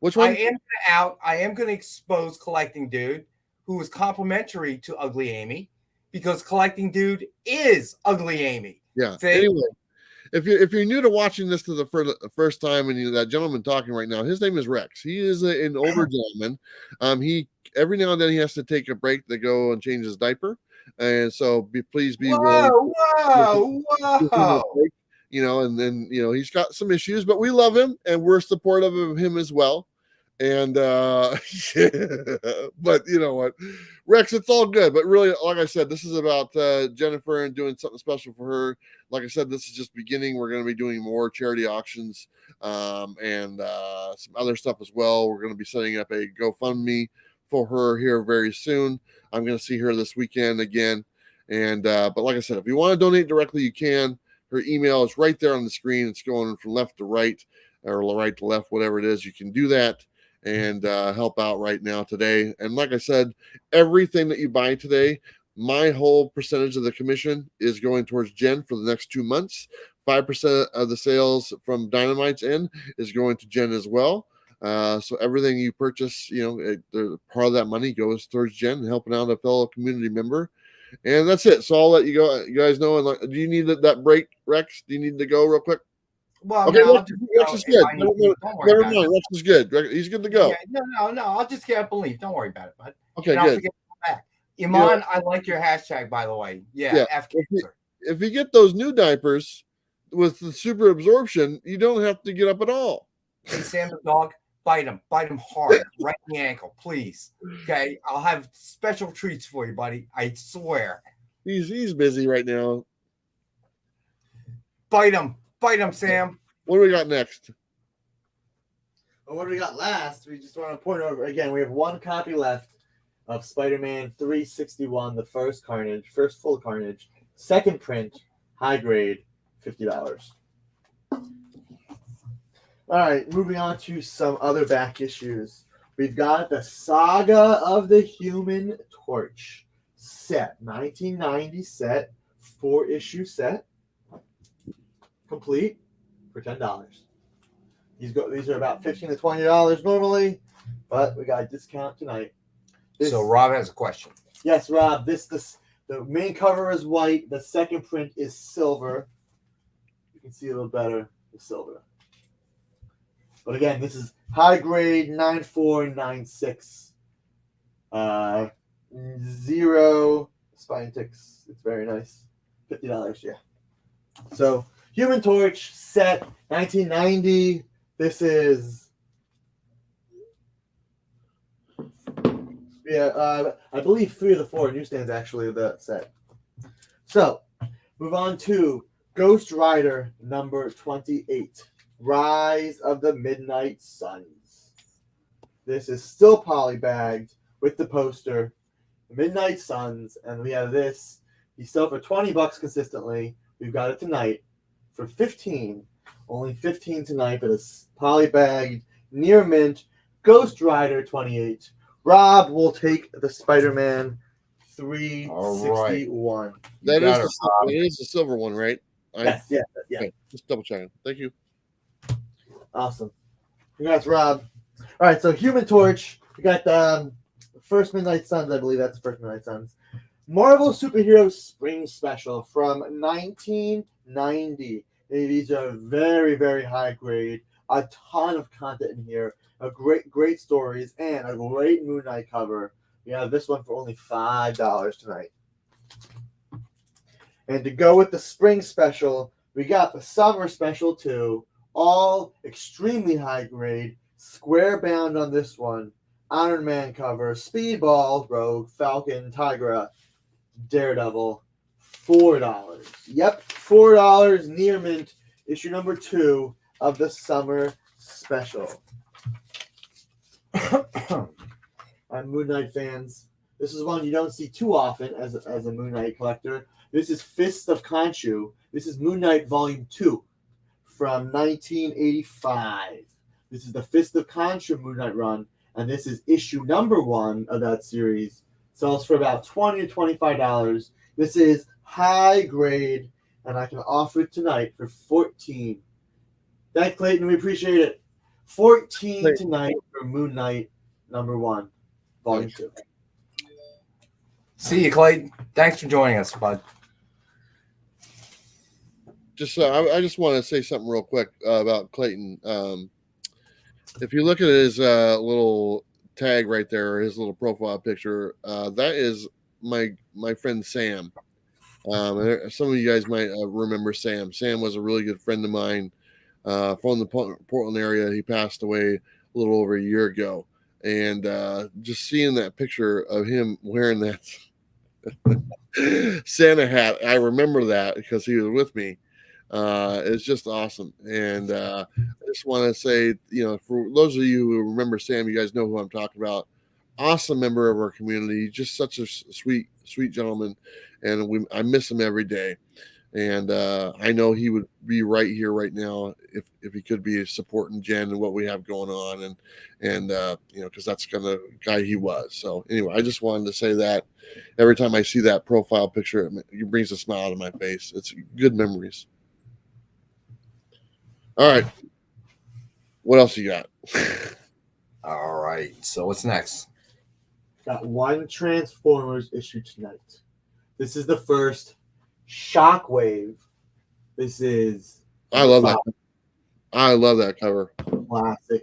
Which one? I am going to expose collecting dude, who was complimentary to Ugly Amy, because collecting dude is Ugly Amy. Yeah. See? Anyway, if you're new to watching this for the first time, and that gentleman talking right now, his name is Rex. He is an older gentleman. He every now and then he has to take a break to go and change his diaper. And so please be willing. Whoa. And then, he's got some issues, but we love him and we're supportive of him as well. And, but you know what, Rex, it's all good. But really, like I said, this is about Jennifer and doing something special for her. Like I said, this is just beginning. We're going to be doing more charity auctions and some other stuff as well. We're going to be setting up a GoFundMe for her here very soon. I'm going to see her this weekend again. And but like I said, if you want to donate directly, you can. Her email is right there on the screen. It's going from left to right or right to left, whatever it is. You can do that and help out right now today. And like I said, everything that you buy today, my whole percentage of the commission is going towards Jen for the next 2 months. 5% of the sales from Dynamite's end is going to Jen as well. So everything you purchase, part of that money goes towards Jen and helping out a fellow community member. And that's it. So I'll let you go. You guys know. And do you need that break, Rex? Do you need to go real quick? Well, okay, no, Rex is good. Never mind. Rex is good. He's good to go. Yeah, no. I'll just get up and leave. Don't worry about it, bud. Okay, and good. I'll forget to come back. Iman, I like your hashtag, by the way. Yeah. If you get those new diapers with the super absorption, you don't have to get up at all. Hey, Sam the dog. Bite him hard, right in the ankle, please. Okay, I'll have special treats for you, buddy. I swear. He's busy right now. Bite him, Sam. What do we got next? what do we got last? We just want to point over again. We have one copy left of Spider-Man 361, the first full Carnage, second print, high grade, $50. All right, moving on to some other back issues. We've got the Saga of the Human Torch set, 1990 set, 4-issue set, complete for $10. These are about $15 to $20 normally, but we got a discount tonight. So Rob has a question. Yes, Rob. The main cover is white. The second print is silver. You can see a little better the silver. But again, this is high grade 9496. 0 spine ticks. It's very nice. $50, yeah. So Human Torch set 1990. This is I believe 3 of the 4 newsstands actually of that set. So move on to Ghost Rider number 28. Rise of the Midnight Suns. This is still polybagged with the poster, Midnight Suns, and we have this. He's still for $20 consistently. We've got it tonight for 15. Only 15 tonight for this polybagged near mint Ghost Rider 28. Rob will take the Spider-Man 361. That is the silver one, right? Yes, yeah. Okay, just double checking. Thank you. Awesome. Congrats, Rob. All right, so Human Torch. We got the first Midnight Suns, I believe that's the first Midnight Suns. Marvel Superhero Spring Special from 1990. These are very, very high grade. A ton of content in here. Great stories and a great Moon Knight cover. We have this one for only $5 tonight. And to go with the spring special, we got the summer special too. All extremely high grade. Square bound on this one. Iron Man cover. Speedball, Rogue, Falcon, Tigra, Daredevil. $4. Yep, $4 near mint. Issue number 2 of the summer special. I'm Moon Knight fans. This is one you don't see too often as a Moon Knight collector. This is Fist of Khonshu. This is Moon Knight Volume 2 from 1985. This is the Fist of Khonshu Moon Knight run, and this is issue number 1 of that series. Sells for about $20 to $25. This is high grade, and I can offer it tonight for $14. Thanks, Clayton. We appreciate it. 14 tonight for Moon Knight number 1, Volume 2. See you, Clayton. Thanks for joining us, bud. I just want to say something real quick about Clayton. If you look at his little tag right there, his little profile picture, that is my friend Sam. Some of you guys might remember Sam. Sam was a really good friend of mine from the Portland area. He passed away a little over a year ago, and just seeing that picture of him wearing that Santa hat, I remember that because he was with me. It's just awesome, and I just want to say, for those of you who remember Sam, you guys know who I'm talking about. Awesome member of our community, just such a sweet gentleman, and I miss him every day. And I know he would be right here right now if he could be supporting Jen and what we have going on, and because that's kind of guy he was. So anyway, I just wanted to say that every time I see that profile picture, it brings a smile to my face. It's good memories. All right, what else you got? All right, so what's next? Got one Transformers issue tonight. This is the first Shockwave. This is I love that cover.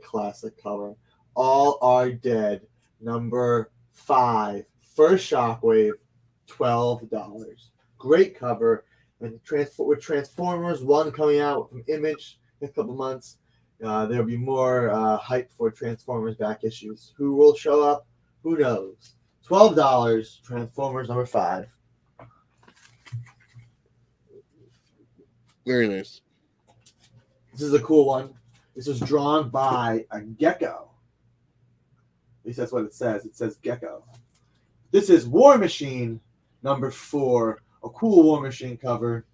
Classic cover. All Are Dead, number 5. First Shockwave, $12. Great cover. And with Transformers 1 coming out from Image in a couple months, there'll be more hype for Transformers back issues. Who will show up? Who knows? $12, Transformers number 5. Very nice. This is a cool one. This was drawn by a gecko. At least that's what it says. It says gecko. This is War Machine number 4. A cool War Machine cover.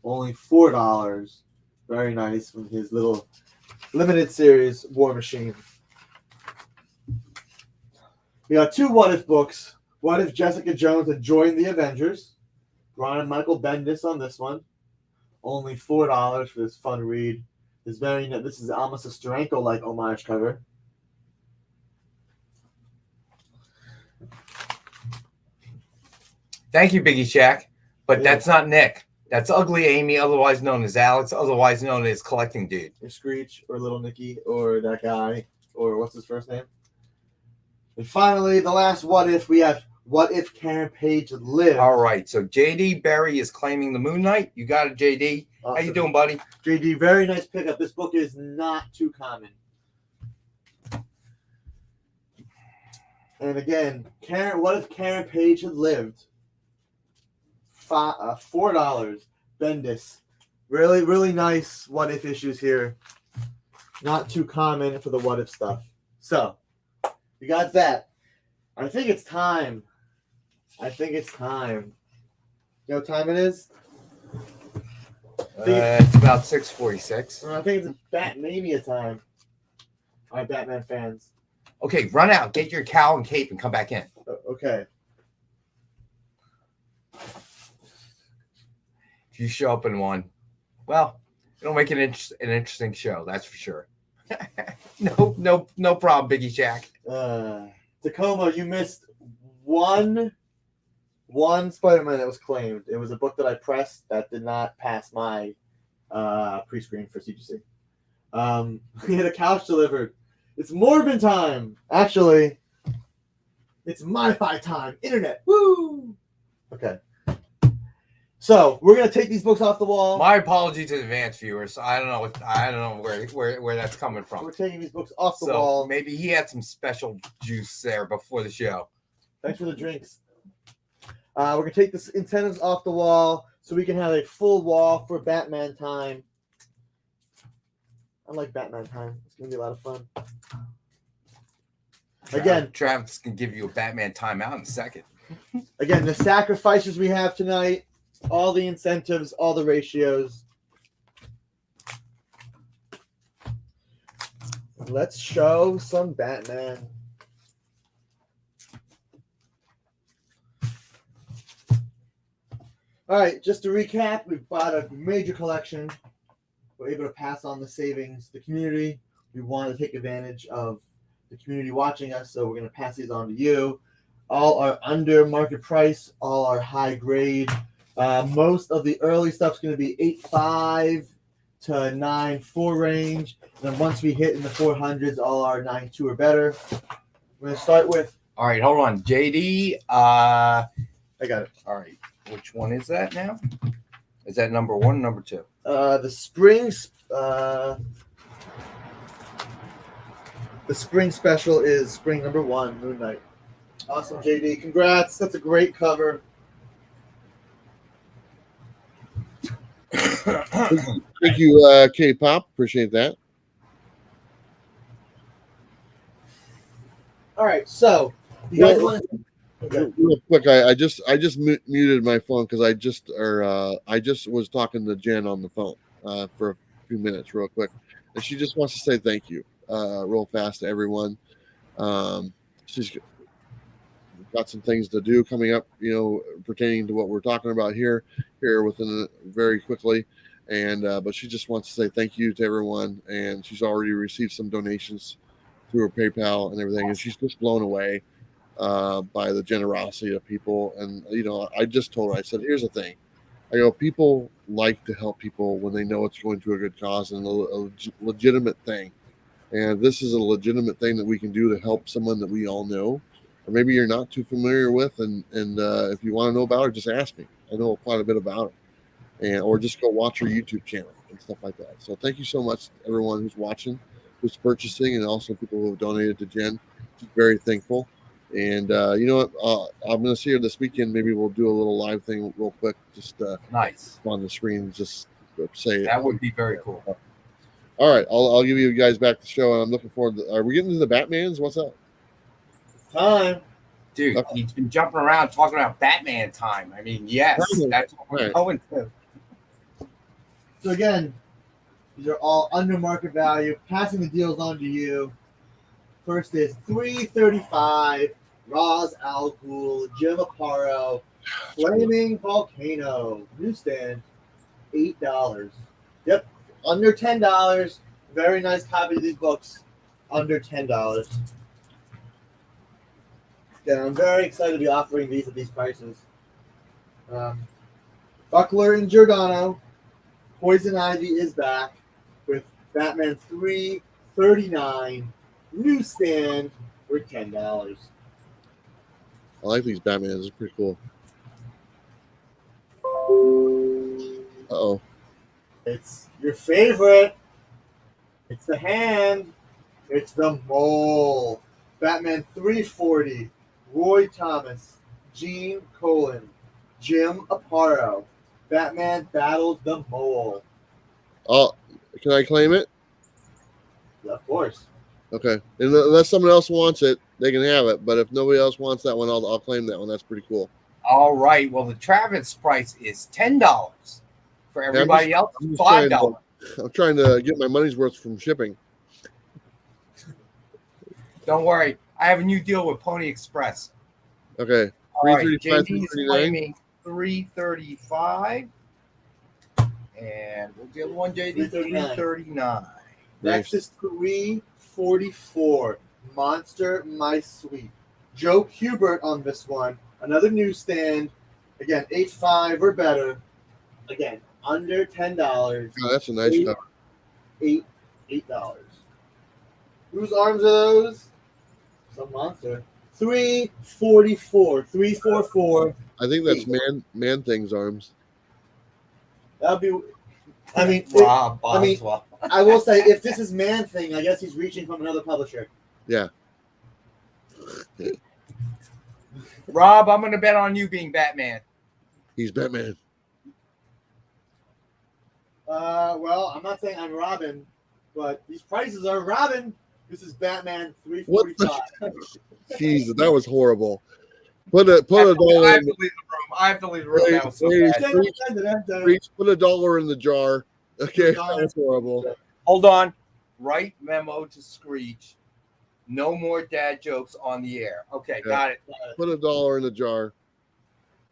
Only $4. Very nice from his little limited series War Machine. We got 2 What If books. What If Jessica Jones had joined the Avengers? Brian Michael Bendis on this one. Only $4 for this fun read. This is almost a Steranko-like homage cover. Thank you, Biggie Shack. But that's not Nick. That's Ugly Amy, otherwise known as Alex, otherwise known as Collecting Dude. Or Screech, or Little Nicky, or that guy, or what's his first name? And finally, the last What If, we have What If Karen Page lived? All right, so JD Berry is claiming the Moon Knight. You got it, JD. Awesome. How you doing, buddy? JD, very nice pickup. This book is not too common. And again, What If Karen Page had lived? $4. Bendis. Really, really nice What If issues here. Not too common for the What If stuff. So, we got that. I think it's time. You know what time it is? It's about 6:46. I think it's Batmania time. All right, Batman fans. Okay, run out. Get your cowl and cape and come back in. Okay. If you show up in one, well, it'll make an interesting show. That's for sure. No problem, Biggie Shack. Tacoma, you missed one Spider-Man that was claimed. It was a book that I pressed that did not pass my pre-screen for CGC. We had a couch delivered. It's Morbin time. Actually, it's Modify time. Internet. Woo! Okay. So we're gonna take these books off the wall. My apologies in advance, viewers. I don't know where that's coming from. We're taking these books off the wall. Maybe he had some special juice there before the show. Thanks for the drinks. We're gonna take the incentives off the wall so we can have a full wall for Batman time. I like Batman time. It's gonna be a lot of fun. Again, Travis can give you a Batman timeout in a second. Again, the sacrifices we have tonight, all the incentives, all the ratios. Let's show some Batman. All right, just to recap, we've bought a major collection. We're able to pass on the savings to the community. We want to take advantage of the community watching us, so we're going to pass these on to you. All are under market price. All are high grade. Most of the early stuff's going to be 8.5 to 9.4 range. And then once we hit in the 400s, all are 9.2 or better. We're going to start with. All right, hold on, JD. I got it. All right, which one is that now? Is that number 1 or number 2? The spring special is spring number 1, Moon Knight. Awesome, JD. Congrats. That's a great cover. Thank you, K-Pop. Appreciate that. All right, so you guys want to... Okay. Real quick, I just muted my phone because I just was talking to Jen on the phone for a few minutes, real quick, and she just wants to say thank you, real fast to everyone. She's got some things to do coming up, pertaining to what we're talking about here within very quickly, and but she just wants to say thank you to everyone, and she's already received some donations through her PayPal and everything, and she's just blown away by the generosity of people. And I just told her, I said, here's the thing, I go, people like to help people when they know it's going to a good cause and a legitimate thing, and this is a legitimate thing that we can do to help someone that we all know, or maybe you're not too familiar with, and if you want to know about it, just ask me. I know quite a bit about it, or just go watch her YouTube channel and stuff like that. So thank you so much to everyone who's watching, who's purchasing, and also people who have donated to Jen. She's very thankful. And you know what? I'm going to see her this weekend. Maybe we'll do a little live thing real quick, just nice on the screen. Just say that would be very cool. All right, I'll give you guys back the show, and I'm looking forward to. Are we getting to the Batmans? What's up? Time. Dude, Okay. he's been jumping around talking about Batman time. I mean, yes, that's what we're Right. going to. So again, these are all under market value. Passing the deals on to you. First is $335. Ra's al Ghul, Jim Aparo, Flaming Volcano, newsstand, $8. Yep, under $10. Very nice copy of these books, under $10. Yeah, I'm very excited to be offering these at these prices. Buckler and Giordano, Poison Ivy is back with Batman 339 newsstand for $10. I like these Batmans. It's pretty cool. Uh-oh. It's your favorite. It's the Hand. It's the Mole. Batman 340. Roy Thomas. Gene Colan. Jim Aparo. Batman battles the Mole. Oh, can I claim it? Yeah, of course. Okay. Unless someone else wants it, they can have it. But if nobody else wants that one, I'll claim that one. That's pretty cool. All right. Well, the Travis price is $10. For everybody else, $5. I'm trying to get my money's worth from shipping. Don't worry. I have a new deal with Pony Express. Okay. All right. 335, JD is claiming $335. And what's the other one, JD? $339. Next is 344. Monster My Sweet. Joe Kubert on this one. Another newsstand. Again, 8.5 or better. Again, under $10. Oh, that's a nice cover. $8. Whose arms are those? Some monster. 344. 344. I think that's Man Thing's arms. That'll be. I mean, Rob I mean, Boswell. I will say, if this is Man Thing, I guess he's reaching from another publisher. Yeah. Rob, I'm going to bet on you being Batman. He's Batman. Well, I'm not saying I'm Robin, but these prices are Robin. This is Batman 345. Jesus, that was horrible. Put a dollar. I have to leave the room. I have to leave the room. That was so bad. Put a dollar in the jar. Okay, that was horrible. Hold on. Write memo to Screech. No more dad jokes on the air. Okay, Yeah. got it. Put a dollar in the jar.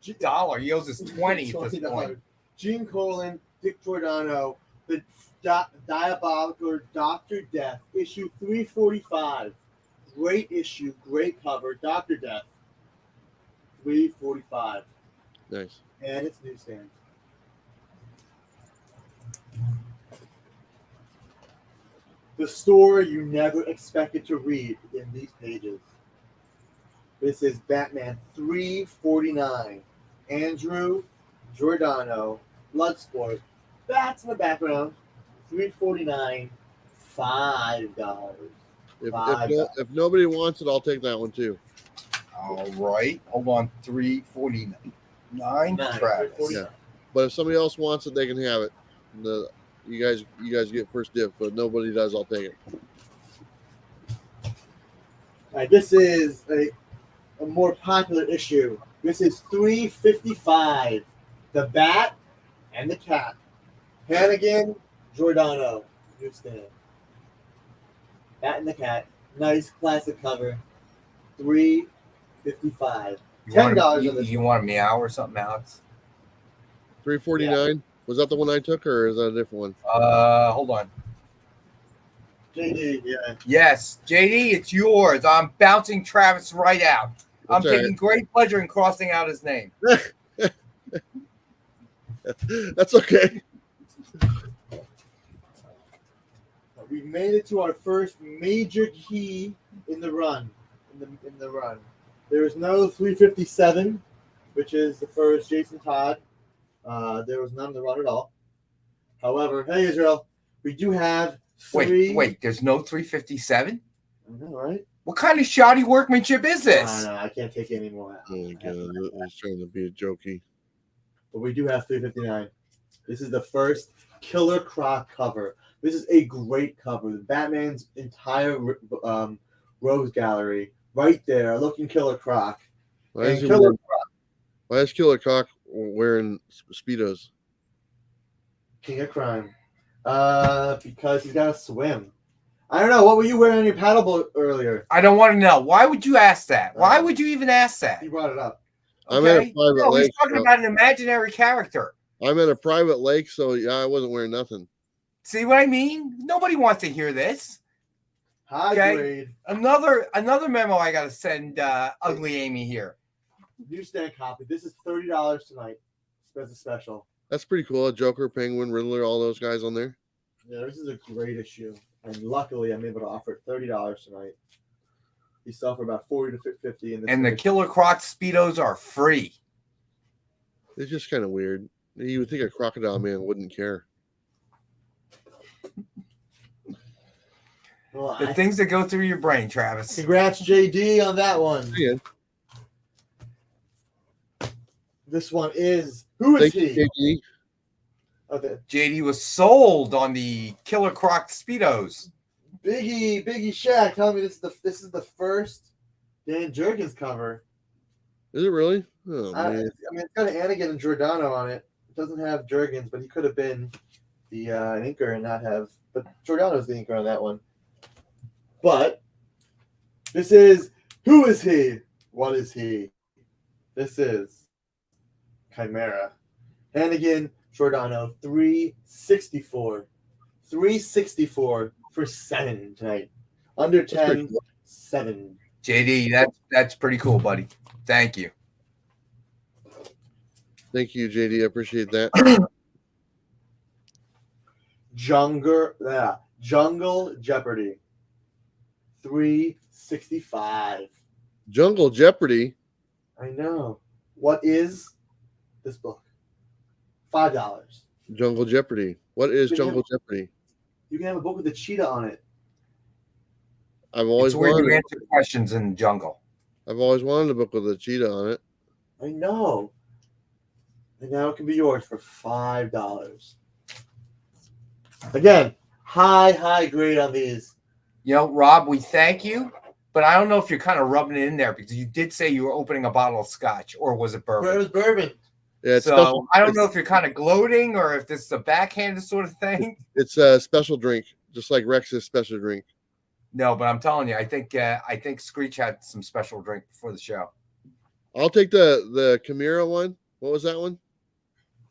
$1. He owes us 20 at this point. Gene Colan, Dick Giordano, the Diabolical Dr. Death, issue 345. Great issue, great cover. Dr. Death, 345. Nice. And it's newsstand. The story you never expected to read in these pages. This is Batman 349. Andrew Giordano, Bloodsport. That's in the background. 349. $5. If nobody wants it, I'll take that one too. All right. Hold on. 349. Travis. Yeah. But if somebody else wants it, they can have it. You guys get first dibs, but if nobody does, I'll take it. All right, this is a more popular issue. This is 355. The Bat and the Cat. Hannigan, Giordano, newsstand. Bat and the Cat. Nice classic cover. $355. $10 on this. You want a meow or something, Alex? $349. Yeah. Was that the one I took, or is that a different one? Hold on. JD, yeah. Yes, JD, it's yours. I'm bouncing Travis right out. I'm That's taking great pleasure in crossing out his name. That's okay. We've made it to our first major key in the run. In the run, there is no 357, which is the first Jason Todd. There was none in the run at all. However, hey Israel, we do have three. Wait, there's no 357? I know, right? What kind of shoddy workmanship is this? No, I can't take it anymore. Oh my god, it's trying to be a jokey. But we do have 359. This is the first Killer Croc cover. This is a great cover. Batman's entire Rose Gallery right there, looking Killer Croc. Why is Killer Croc wearing Speedos? King of Crime. Because he's got to swim. I don't know. What were you wearing on your paddleboat earlier? I don't want to know. Why would you ask that? Why would you even ask that? You brought it up. I'm at a private lake. He's talking about an imaginary character. I'm at a private lake, so yeah, I wasn't wearing nothing. See what I mean? Nobody wants to hear this. High grade. Another memo I got to send Ugly Amy here. Newsstand copy. This is $30 tonight. That's a special. That's pretty cool. Joker, Penguin, Riddler, all those guys on there. Yeah, this is a great issue. And luckily, I'm able to offer it $30 tonight. You sell for about $40 to $50. And the Killer Croc Speedos are free. It's just kind of weird. You would think a Crocodile Man wouldn't care. Well, the things that go through your brain, Travis. Congrats, JD, on that one. Yeah. This one is who is Thank he? You, Okay. JD was sold on the Killer Croc Speedos. Biggie Shaq, tell me this is the first Dan Jurgens cover. Is it really? Oh, man. I mean, it's got Anakin and Giordano on it. It doesn't have Jurgens, but he could have been the inker and not have. But Giordano's the inker on that one. But this is who is he? What is he? This is Chimera. Hannigan, Giordano, 364. 364 for 7 tonight. Under 10, cool. 7. JD, that's pretty cool, buddy. Thank you. Thank you, JD. I appreciate that. Jungle Jeopardy. 365. Jungle Jeopardy. I know. What is this book? $5. Jungle Jeopardy. What is Jungle Jeopardy? You can have a book with a cheetah on it. I've always where wanted you answer questions in the jungle. I've always wanted a book with a cheetah on it. I know. And now it can be yours for $5. Again, high grade on these. You know, Rob, we thank you, but I don't know if you're kind of rubbing it in there because you did say you were opening a bottle of scotch, or was it bourbon? It was bourbon. Yeah, so I don't know if you're kind of gloating or if this is a backhanded sort of thing. It's a special drink, just like Rex's special drink. No, but I'm telling you, I think Screech had some special drink before the show. I'll take the Chimera one. What was that one?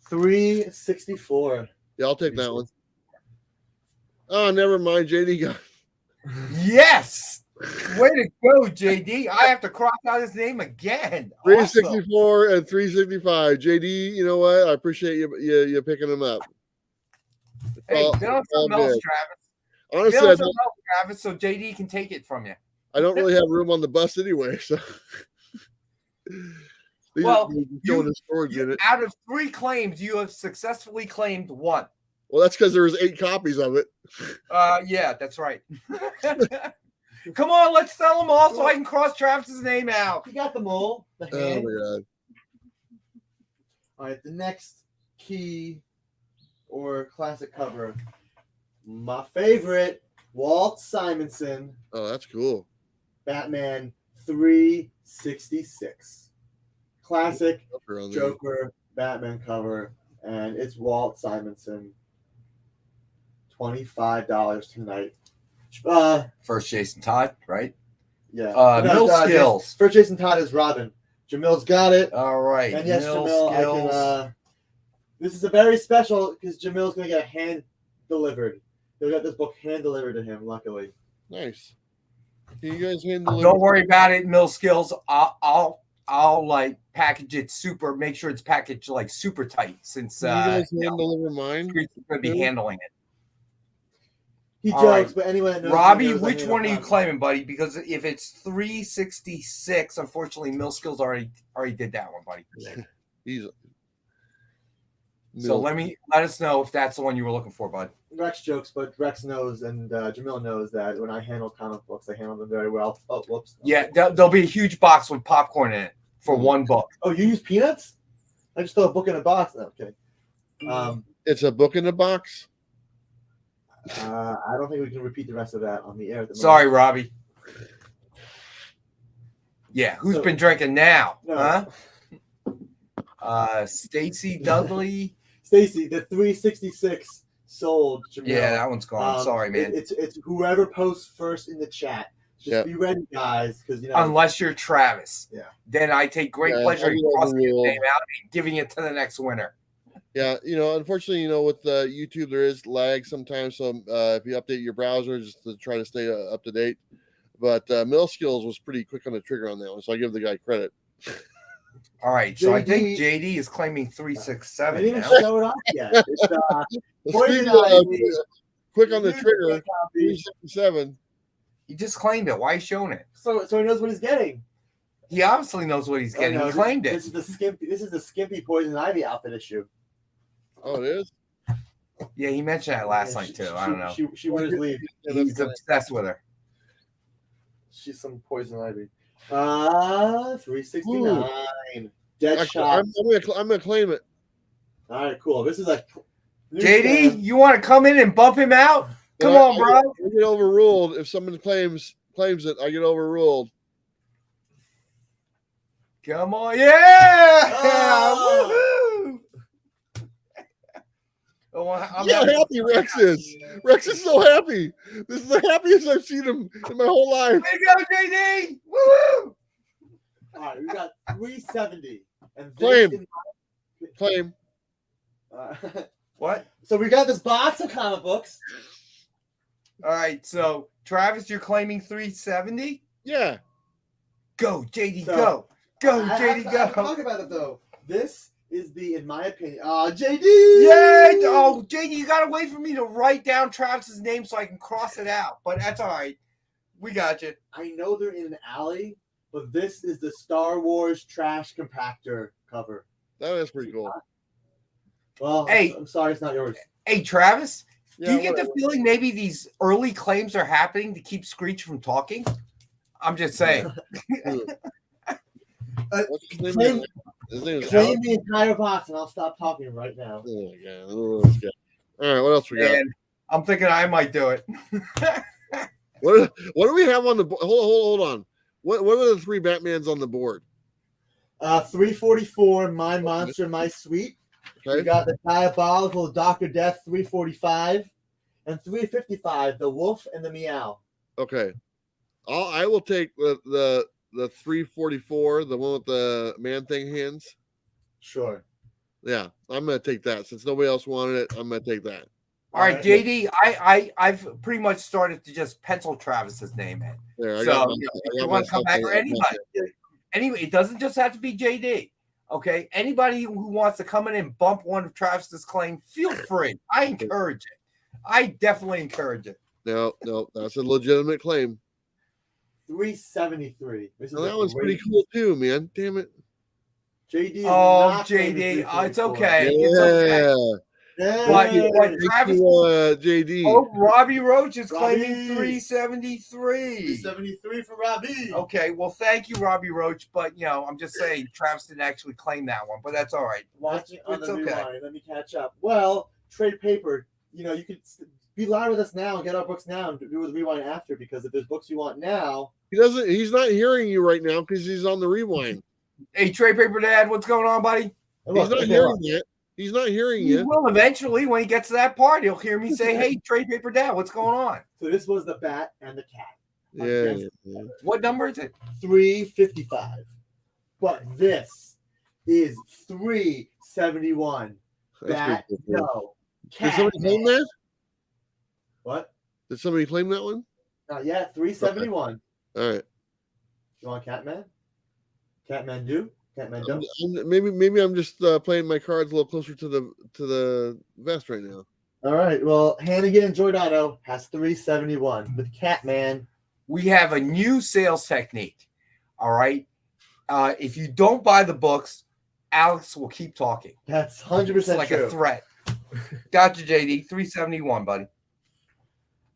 364. Yeah, I'll take that one. Oh, never mind. JD got. Yes. Way to go, JD. I have to cross out his name again. 364 awesome. And 365. JD, you know what? I appreciate you picking them up. Hey, get on something else, Travis. Honestly, get on something else, Travis, so JD can take it from you. I don't really have room on the bus anyway, so. Well, out of 3 claims, you have successfully claimed 1. Well, that's because there was 8 copies of it. Yeah, that's right. Come on, let's sell them all so I can cross Travis's name out. You got them all. Oh my god! All right, the next key or classic cover, my favorite, Walt Simonson. Oh, that's cool. Batman 366, classic Joker Batman cover, and it's Walt Simonson. $25 tonight. First Jason Todd, right? Yeah. Mill Skills. Yes. First Jason Todd is Robin. Jamil's got it. All right. And yes, Jamil, I can. This is a very special because Jamil's going to get hand delivered. They'll get this book hand delivered to him. Luckily. Nice. Can you guys hand deliver? Don't worry about it, Mill Skills. I'll like package it super. Make sure it's packaged like super tight since you guys hand deliver mine. Going to be handling it. He jokes, right. But anyone that knows Robbie, which one are you claiming, buddy? Because if it's 366, unfortunately, Mill Skills already did that one, buddy. So let us know if that's the one you were looking for, bud. Rex jokes, but Rex knows and Jamil knows that when I handle comic books, I handle them very well. Oh, whoops. Yeah, there'll be a huge box with popcorn in it for one book. Oh, you use peanuts? I just throw a book in a box. No, okay. It's a book in a box. I don't think we can repeat the rest of that on the air. At the Sorry, moment. Robbie. Yeah, who's been drinking now? No. Huh? Stacy Dudley. Stacy, the 366 sold. Jamil. Yeah, that one's gone. Sorry, man. It's whoever posts first in the chat. Just be ready, guys, because unless you're Travis, then I take great pleasure in crossing your name out and giving it to the next winner. Yeah, unfortunately, with YouTube there is lag sometimes. So if you update your browser just to try to stay up to date, but Mill Skills was pretty quick on the trigger on that one, so I give the guy credit. All right, so I think JD is claiming 367. I didn't even show it off yet. It's quick on the trigger. 367. He just claimed it. Why are you showing it? So he knows what he's getting. He obviously knows what he's getting. He claimed it. This is the skimpy Poison Ivy outfit issue. Oh, it is? Yeah, he mentioned that last night too. I don't know. She wears leave. He's obsessed with her. She's some Poison Ivy. 369. Dead shot. I'm gonna claim it. All right, cool. This is like JD, you want to come in and bump him out? Come on, bro. I get overruled if someone claims it. I get overruled. Come on, yeah! Oh. I'm happy Rex is. Rex is so happy. This is the happiest I've seen him in my whole life. Way to go, JD! Woo! All right, we got 370. And Claim. What? So we got this box of comic books. All right, so Travis, you're claiming 370? Yeah. Go, JD, go. Go, JD, go. I have to talk about it, though. This is in my opinion, JD! Yeah! Oh, JD, you got to wait for me to write down Travis's name so I can cross it out. But that's all right. We got you. I know they're in an alley, but this is the Star Wars trash compactor cover. That is pretty cool. Well, hey, I'm sorry it's not yours. Hey, Travis, yeah, do you get the feeling maybe these early claims are happening to keep Screech from talking? I'm just saying. Claim the entire box, and I'll stop talking right now. Oh my god! All right, what else we got? I'm thinking I might do it. What do we have on the board? Hold on. What are the three Batmans on the board? 344, My Monster, My Sweet. Okay. We got the Diabolical Dr. Death 345, and 355, The Wolf and the Meow. Okay, I will take the 344, the one with the man thing hands. Sure. Yeah, I'm gonna take that since nobody else wanted it. I'm gonna take that. All right, JD, I've pretty much started to just pencil Travis's name in. There, you want to come back or anybody? Anyway, it doesn't just have to be JD. Okay, anybody who wants to come in and bump one of Travis's claim, feel free. I encourage it. I definitely encourage it. No, that's a legitimate claim. 373. That one's pretty cool too, man. Damn it. JD. JD. Oh, it's okay. Yeah. It's okay. But Travis, JD. Oh, Robbie Roach is claiming 373. 373 for Robbie. Okay, well, thank you, Robbie Roach. But I'm just saying, Travis didn't actually claim that one, but that's all right. Watching on the rewind. Let me catch up. Well, trade paper. You could be live with us now and get our books now and do the rewind after, because if there's books you want now, he's not hearing you right now because he's on the rewind. Hey, trade paper dad, what's going on, buddy? He's not hearing you. He's not hearing you. He will eventually. When he gets to that part, he'll hear me say, "Hey, trade paper dad, what's going on?" So this was the bat and the cat. Yeah. What number is it? 355. But this is 371. Bat, no. Cat, did somebody claim that? What? Did somebody claim that one? Not yet. 371. Okay. All right. You want Catman? Catman do? Catman don't? Maybe I'm just playing my cards a little closer to the vest right now. All right. Well, Hannigan and Giordano has 371 with Catman. We have a new sales technique. All right. If you don't buy the books, Alex will keep talking. That's 100% like true. A threat. Gotcha, JD. 371, buddy.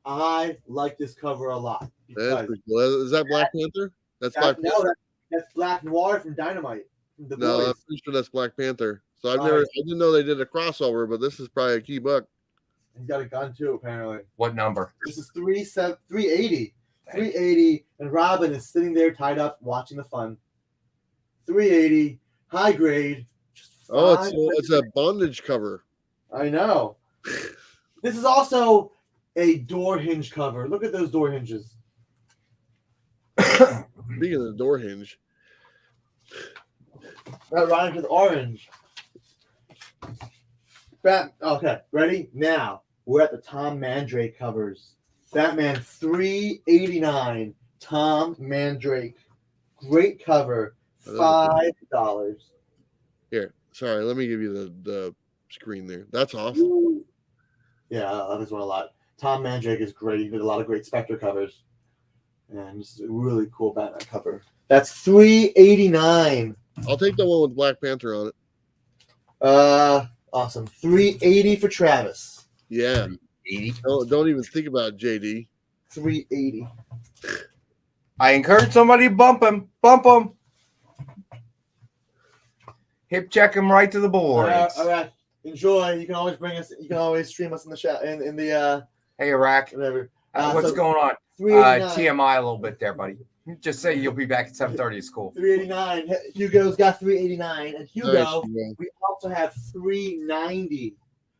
I like this cover a lot. That's pretty cool. Is that Black Panther? That's Black Panther. No, that's Black Noir from Dynamite. From no, I'm pretty sure that's Black Panther. So I didn't know they did a crossover, but this is probably a key book. He's got a gun too, apparently. What number? This is 380. 380, and Robin is sitting there tied up watching the fun. 380, high grade. Oh, it's a bondage cover. I know. This is also a door hinge cover. Look at those door hinges. Speaking of the door hinge. That rhymes with orange. Okay, ready? Now, we're at the Tom Mandrake covers. Batman 389, Tom Mandrake. Great cover. $5. Here, sorry, let me give you the screen there. That's awesome. Yeah, I like this one a lot. Tom Mandrake is great. He did a lot of great Spectre covers. And this is a really cool Batman cover. That's $389. I'll take the one with Black Panther on it. Awesome. $380 for Travis. Yeah. 80. Don't even think about JD. $380. I encourage somebody to bump him. Bump him. Hip check him right to the board. All right. Enjoy. You can always bring us. You can always stream us in the chat in the Hey, Iraq. whatever. What's going on? $389. TMI a little bit there, buddy. Just say you'll be back at 7:30 at school. $389. Hugo's got $389, and Hugo, Nice, Hugo. we also have $390.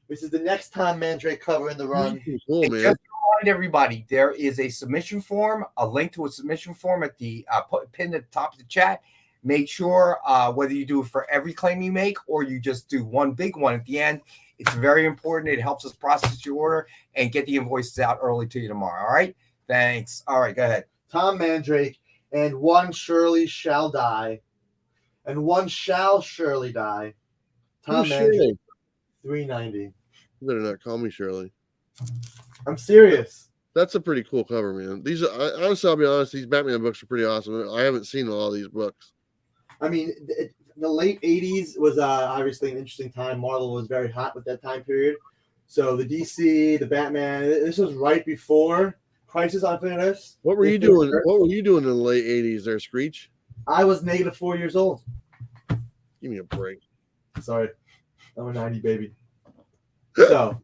This is the next Tom Mandrake cover in the run. Cool, And man. just to remind everybody, there is a submission form, a link to a submission form at the pinned at the top of the chat. Make sure whether you do it for every claim you make or you just do one big one at the end. It's very important. It helps us process your order and get the invoices out early to you tomorrow. All right. Thanks. All right. Go ahead. Tom Mandrake, and one surely shall die, and one shall surely die. Tom Who's Mandrake, Shirley? $390. You better not call me Shirley. I'm serious. That's a pretty cool cover, man. These, honestly, I'll be honest. These Batman books are pretty awesome. I haven't seen all these books. I mean, the late 80s was obviously an interesting time. Marvel was very hot with that time period. So the DC, the Batman, this was right before Crisis on Infinite Earths. What were you doing? What were you doing in the late 80s there, Screech? I was negative 4 years old. Give me a break. Sorry. I'm a 90 baby. So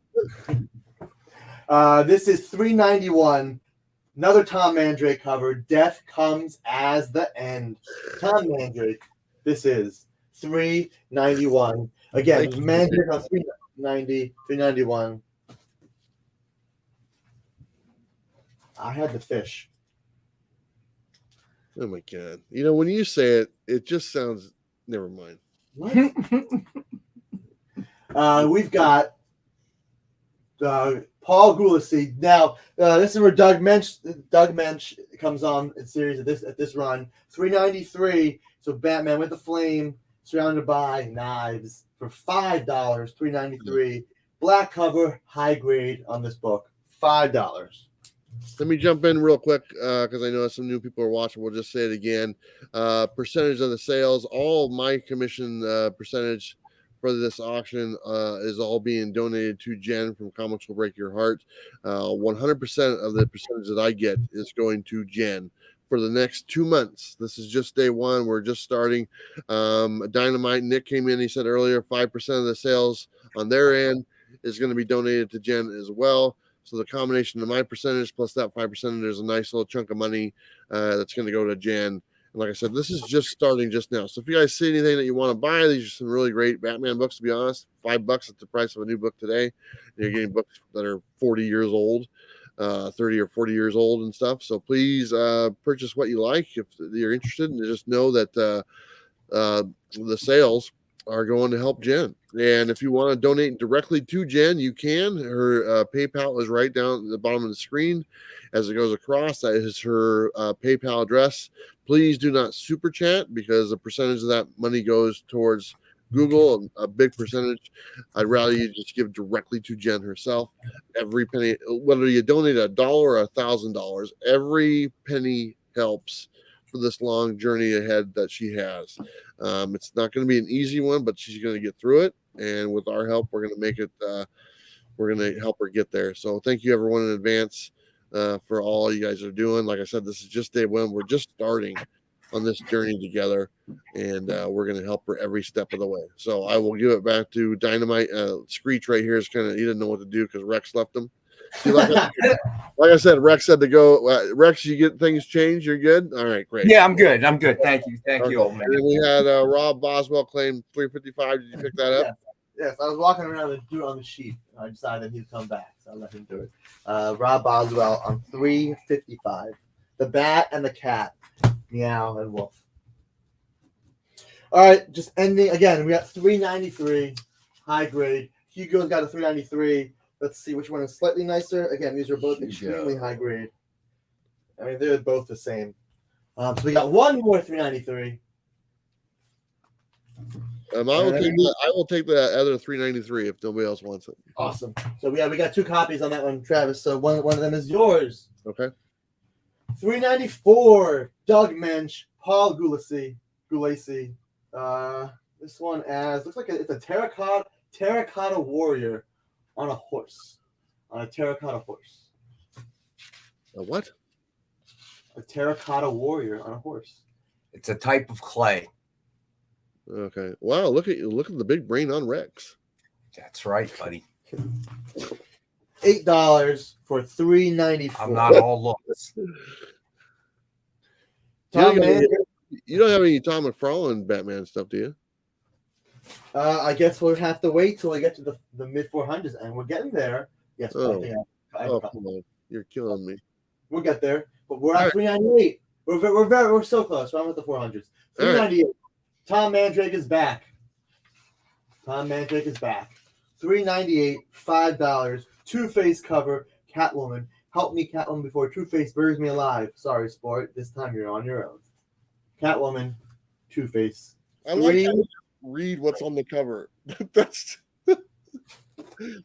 this is $391. Another Tom Mandrake cover. Death comes as the end. Tom Mandrake. This is $391. Again, Mandrake on $390, $391. I had the fish. Oh my god! You know, when you say it, it just sounds. Never mind. What? We've got Paul Gulacy. Now, this is where Doug Mensch comes on in series at this run. $393. So Batman with the flame, surrounded by knives for $5. $393. Black cover, high grade on this book. $5. Let me jump in real quick because I know some new people are watching. We'll just say it again. Percentage of the sales, all my commission percentage for this auction is all being donated to Jen from Comics Will Break Your Heart. 100% of the percentage that I get is going to Jen for the next 2 months. This is just day one. We're just starting. Dynamite, Nick came in. He said earlier 5% of the sales on their end is going to be donated to Jen as well. So the combination of my percentage plus that 5%, there's a nice little chunk of money that's going to go to Jen. And like I said, this is just starting just now. So if you guys see anything that you want to buy, these are some really great Batman books, to be honest. $5 at the price of a new book today. You're getting books that are 40 years old, 30 or 40 years old and stuff. So please purchase what you like if you're interested. And just know that the sales are going to help Jen. And if you want to donate directly to Jen, you can. Her PayPal is right down at the bottom of the screen as it goes across. That is her PayPal address. Please do not super chat because a percentage of that money goes towards Google, a big percentage. I'd rather you just give directly to Jen herself. Every penny, whether you donate $1 or $1,000, every penny helps for this long journey ahead that she has. It's not going to be an easy one, but she's going to get through it. And with our help, we're going to make it, we're going to help her get there. So thank you everyone in advance for all you guys are doing. Like I said, this is just day one. We're just starting. on this journey together, and we're going to help her every step of the way. So I will give it back to Dynamite. Screech right here is he didn't know what to do because Rex left him. See, like I said, Rex had to go. Rex, you get things changed. You're good. All right, great. Yeah, I'm good. Thank you, old man. And then we had Rob Boswell claim 355. Did you pick that up? Yes. I was walking around and do it on the sheet. I decided he'd come back, so I let him do it. Rob Boswell on 355. The bat and the cat, meow and wolf. All right, just ending again. We got 393 high grade. Hugo's got a 393. Let's see which one is slightly nicer. Again, these are both extremely high grade. I mean, they're both the same. So we got one more 393. I will take the other 393 if nobody else wants it. Awesome. So we got 2 copies on that one, Travis. So one of them is yours. Okay. 394 Doug Mensch, Paul Gulacy. This one looks like it's a terracotta warrior on a horse. On a terracotta horse. A what? A terracotta warrior on a horse. It's a type of clay. Okay. Wow, look at the big brain on Rex. That's right, buddy. $8 for 394. I'm not all looks. You don't have any Tom McFarlane Batman stuff, do you? I guess we'll have to wait till we get to the mid 400s, and we're getting there. Yes. Oh, come on. You're killing me. We'll get there, but we're at 398. We're so close. We're with the 400s. 398. Right. Tom Mandrake is back. 398, $5. Two-Face cover, Catwoman. Help me, Catwoman, before Two-Face buries me alive. Sorry, sport. This time you're on your own. Catwoman, Two-Face. I like how you read what's on the cover.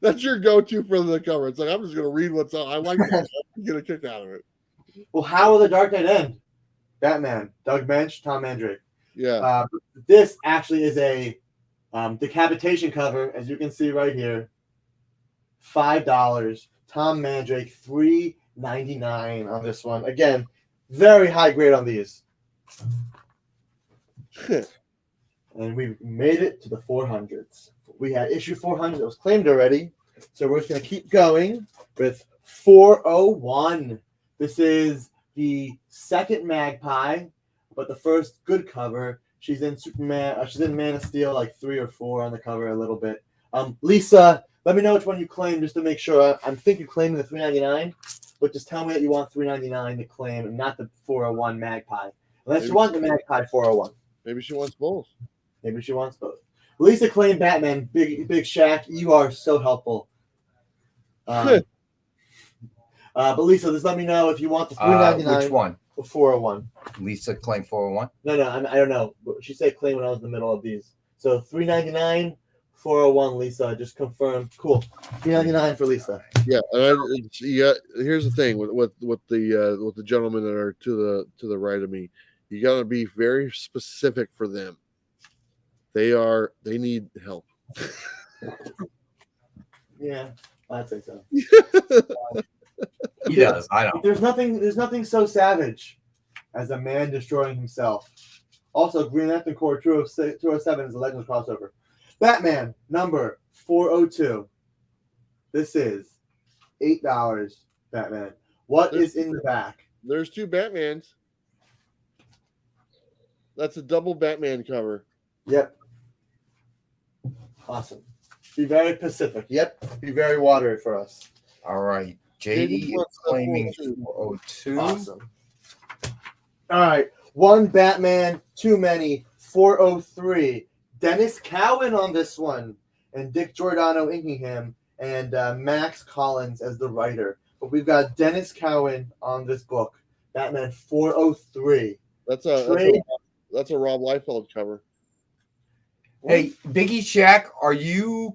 That's your go-to for the cover. It's like, I'm just going to read what's on. I like that. I'm going to get a kick out of it. Well, how will the Dark Knight end? Batman, Doug Mensch, Tom Mandrake. Yeah. This actually is a decapitation cover, as you can see right here. $5. Tom Mandrake, $3.99 on this one. Again, very high grade on these. And we made it to the 400s. We had issue 400 that was claimed already. So we're just going to keep going with 401. This is the second Magpie, but the first good cover. She's in Superman. She's in Man of Steel, like 3 or 4 on the cover a little bit. Lisa, let me know which one you claim just to make sure. I'm thinking you're claiming the 399, but just tell me that you want 399 to claim and not the 401 Magpie. Unless you want the Magpie 401. Maybe she wants both. Lisa claimed Batman. Big Shaq, you are so helpful. But Lisa, just let me know if you want the 399. Which one? The 401. Lisa claimed 401? No, I don't know. She said claim when I was in the middle of these. So 399, 401, Lisa. Just confirm. Cool. 399 for Lisa. Yeah, and here's the thing with the gentlemen that are to the right of me. You got to be very specific for them. They need help. Yeah, I'd say so. He does. I don't. There's nothing so savage as a man destroying himself. Also, Green Lantern Corps 207 is a Legends crossover. Batman number 402. This is $8. Batman. What is in the back? There's 2 Batmans. That's a double Batman cover. Yep. Awesome. Be very Pacific. Yep. Be very watery for us. All right. JD is claiming 402. Awesome. All right. 1 Batman, too many. 403. Dennis Cowan on this one. And Dick Giordano inking him. And Max Collins as the writer. But we've got Dennis Cowan on this book. Batman 403. That's a Rob Liefeld cover. Hey, Biggie Shaq, are you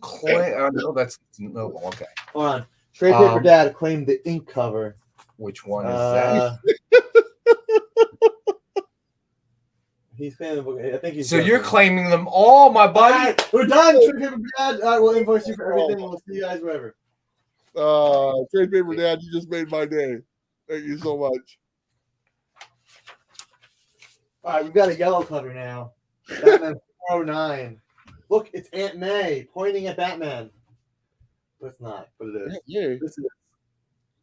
no, okay. Hold on. Trade Paper Dad claimed the ink cover. Which one is that? He's claiming the book. I think he's. So you're claiming them all, my buddy. All right, we're done. Trade Paper Dad. All right, we'll invoice you for everything. We'll see you guys wherever. Trade Paper Dad, you just made my day. Thank you so much. All right, we've got a yellow cover now. Batman 409. Look, it's Aunt May pointing at Batman. But it's not, but it is. Yeah. This is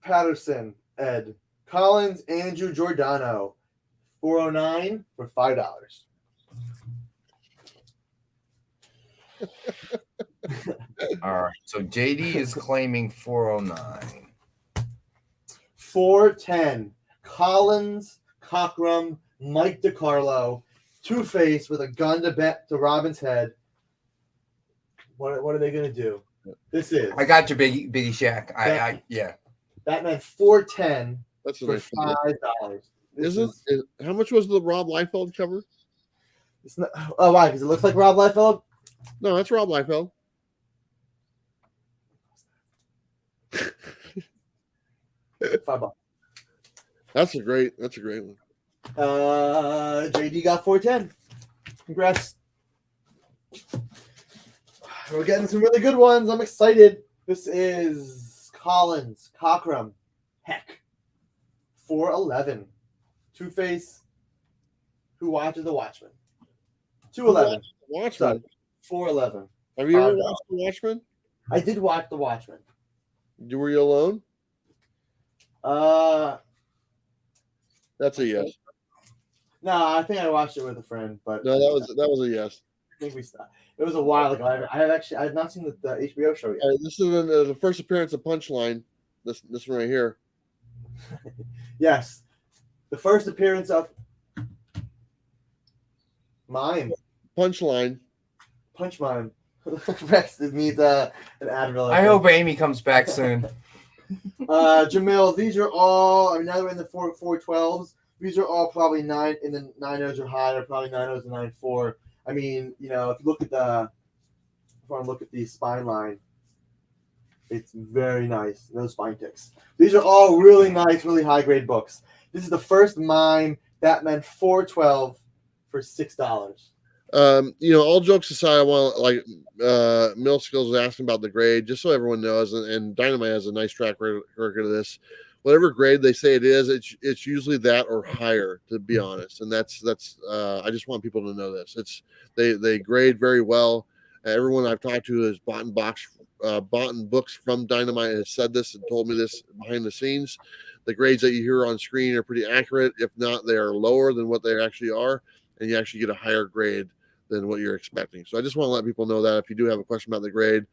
Patterson, Ed. Collins, Andrew Giordano. 409 for $5. All right. So JD is claiming 409. 410. Collins, Cockrum, Mike DiCarlo, Two-Face with a gun to Robin's head. What are they gonna do? This is. I got you, Biggie Shack. Yeah. Batman 410 That's a for nice cover. $5. How much was the Rob Liefeld cover? It's not, oh, why? Because it looks like Rob Liefeld. No, that's Rob Liefeld. $5. That's a great one. JD got 410. Congrats. We're getting some really good ones. I'm excited. This is Collins, Cockrum, Heck, 411. Two-Face, Who Watches the Watchmen. 211. Watchmen. 411. Have you ever watched The Watchmen? I did watch The Watchmen. Were you alone? That's a yes. No, I think I watched it with a friend, but No, that was a yes. I think we stopped. It was a while ago. I have not seen the HBO show yet. This is the first appearance of Punchline. This one right here. Yes, the first appearance of Mime. Punchline. Punch Mime. Rex needs an Advil. I hope Amy comes back soon. Jamil, these are all. I mean, now that we're in the 412s, these are all probably 9 in the 9.0s or higher, probably 9.0s and 9.4. I mean, if you look at the spine line, it's very nice. No spine ticks. These are all really nice, really high grade books. This is the first Mime Batman 412 for $6. All jokes aside, I want Mill Skills was asking about the grade, just so everyone knows, and Dynamite has a nice track record of this. Whatever grade they say it is, it's usually that or higher, to be honest. And that's I just want people to know this. They grade very well. Everyone I've talked to has bought books from Dynamite has said this and told me this behind the scenes. The grades that you hear on screen are pretty accurate. If not, they are lower than what they actually are, and you actually get a higher grade than what you're expecting. So I just want to let people know that if you do have a question about the grade,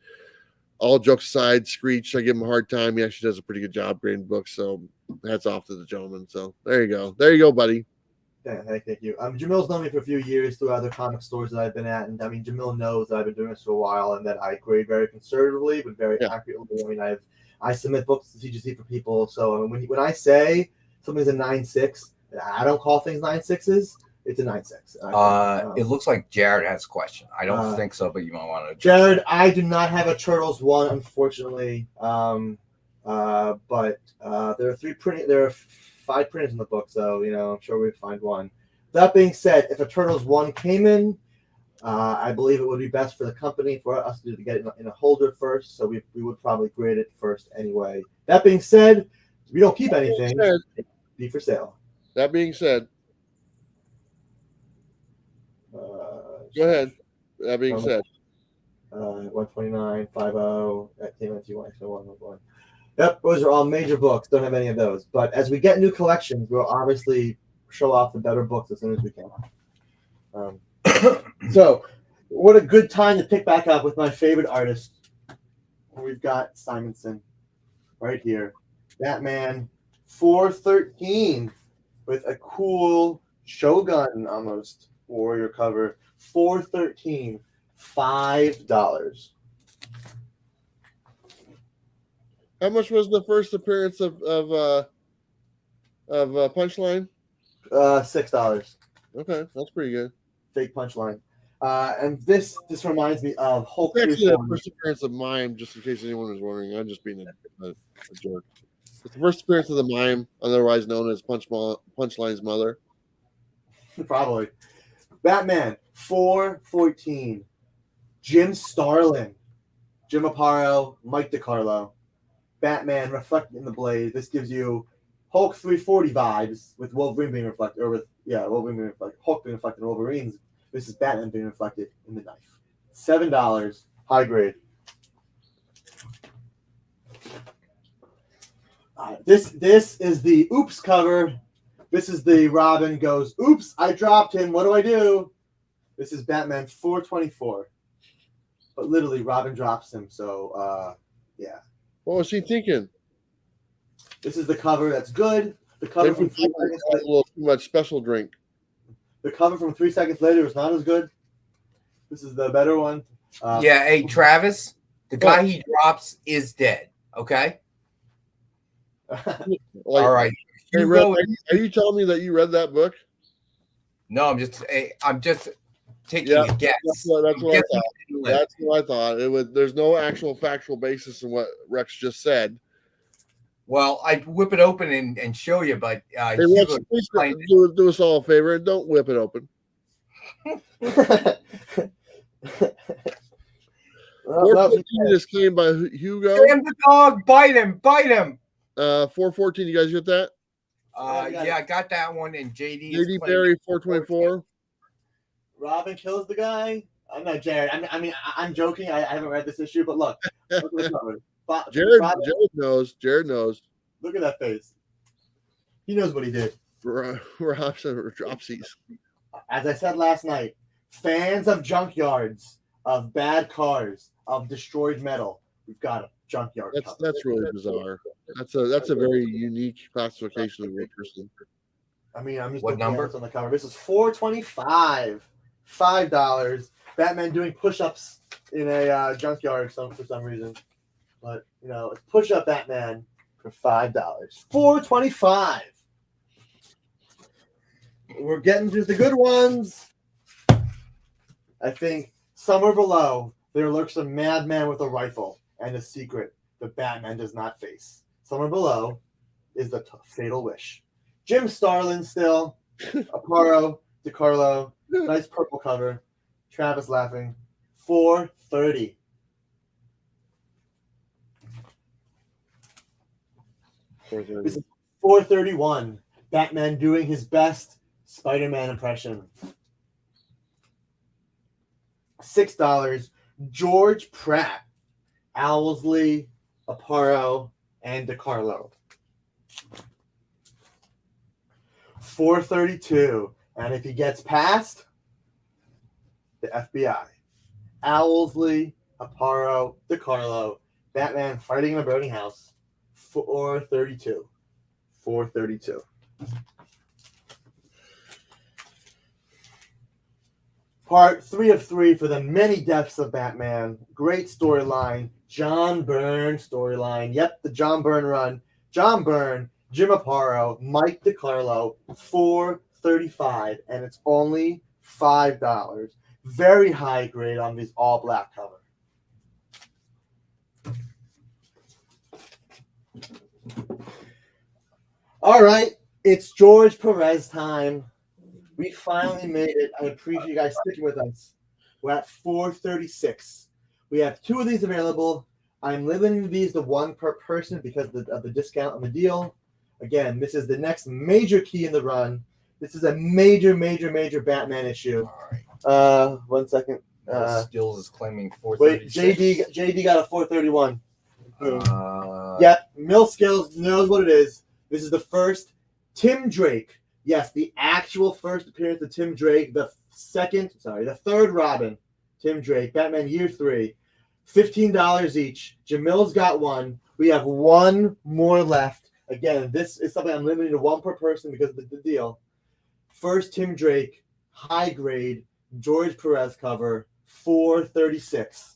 all jokes aside, Screech, I give him a hard time. He actually does a pretty good job grading books. So hats off to the gentleman. So there you go. There you go, buddy. Yeah, thank you. Jamil's known me for a few years through other comic stores that I've been at. And I mean, Jamil knows that I've been doing this for a while and that I grade very conservatively, but very accurately. I mean, I submit books to CGC for people. So I mean, when I say something's a 9.6, I don't call things 9.6s. It's a 9.6. It looks like Jared has a question. I don't think so, but you might want to. Jared, I do not have a Turtles 1, unfortunately. But there are 5 printers in the book, so I'm sure we'd find one. That being said, if a Turtles 1 came in, I believe it would be best for the company for us to get it in a holder first. So we would probably grade it first anyway. That being said, we don't keep anything. It'd be for sale. That being said. Go ahead. That being said, 129, 50, TMNT1, Yep, those are all major books. Don't have any of those. But as we get new collections, we'll obviously show off the better books as soon as we can. So, what a good time to pick back up with my favorite artist. We've got Simonson right here. Batman 413 with a cool Shogun almost warrior cover. 413, $5. How much was the first appearance of Punchline? $6. Okay, that's pretty good. Fake Punchline. And this reminds me of Hulk. Actually, the first appearance of Mime, just in case anyone was wondering. I'm just being a jerk. It's the first appearance of the Mime, otherwise known as Punchline's mother. Probably. Batman 414. Jim Starlin, Jim Aparo, Mike DiCarlo. Batman reflected in the blade. This gives you Hulk 340 vibes with Wolverine being reflected, or with Wolverine being reflected, Hulk being reflected in Wolverine's. This is Batman being reflected in the knife. $7, high grade. This is the oops cover. This is the Robin goes, oops, I dropped him. What do I do? This is Batman 424. But literally, Robin drops him. So, yeah. What was he thinking? This is the cover. That's good. The cover from 3 seconds a little too much special drink. The cover from 3 seconds later is not as good. This is the better one. Yeah, hey, Travis, the guy he drops is dead. Okay? All right. Hey, Red, are you telling me that you read that book? No, I'm just taking a guess. That's what I thought. That's what I thought. There's no actual factual basis in what Rex just said. Well, I'd whip it open and show you, but hey, Rex, please do us all a favor and don't whip it open. 414 just came by Hugo. Damn the dog! Bite him! 414, you guys get that? Yeah, I got that one. And JD Barry 424. Robin kills the guy. I'm not Jared. I'm joking. I haven't read this issue, but look. Jared knows. Look at that face. He knows what he did. Robson dropsies. As I said last night, fans of junkyards, of bad cars, of destroyed metal, we've got a junkyard. That's really bizarre. That's a very unique classification of a person. I mean, I'm just what number on the cover. This is $4.25, $5. Batman doing push-ups in a junkyard for some reason, but it's push-up Batman for $5. $4.25. We're getting to the good ones. I think somewhere below there lurks a madman with a rifle and a secret that Batman does not face. Somewhere below is the fatal wish. Jim Starlin still. Aparo, DiCarlo. Nice purple cover. Travis laughing. $4.30. This is $4.31. Batman doing his best Spider-Man impression. $6. George Pratt, Owlsley, Aparo, and DiCarlo. $4.32. And if he gets past, the FBI. Owlsley, Aparo, DiCarlo, Batman fighting in a burning house. $4.32. $4.32. Part 3 of 3 for the many deaths of Batman. Great storyline. John Byrne storyline. Yep, the John Byrne run. John Byrne, Jim Aparo, Mike DiCarlo, $4.35, and it's only $5. Very high grade on this all black cover. All right, it's George Perez time. We finally made it. I appreciate you guys sticking with us. We're at $4.36. We have 2 of these available. I'm limiting these to 1 per person because of the discount on the deal. Again, this is the next major key in the run. This is a major Batman issue. All right. 1 second. Stills is claiming 436. Wait, JD got a 431. Yep, Mill Skills knows what it is. This is the first Tim Drake. Yes, the actual first appearance of Tim Drake. The third Robin. Tim Drake. Batman Year 3. $15 each. Jamil's got 1. We have 1 more left. Again, this is something I'm limiting to 1 per person because of the deal. First Tim Drake, high grade, George Perez cover, $4.36.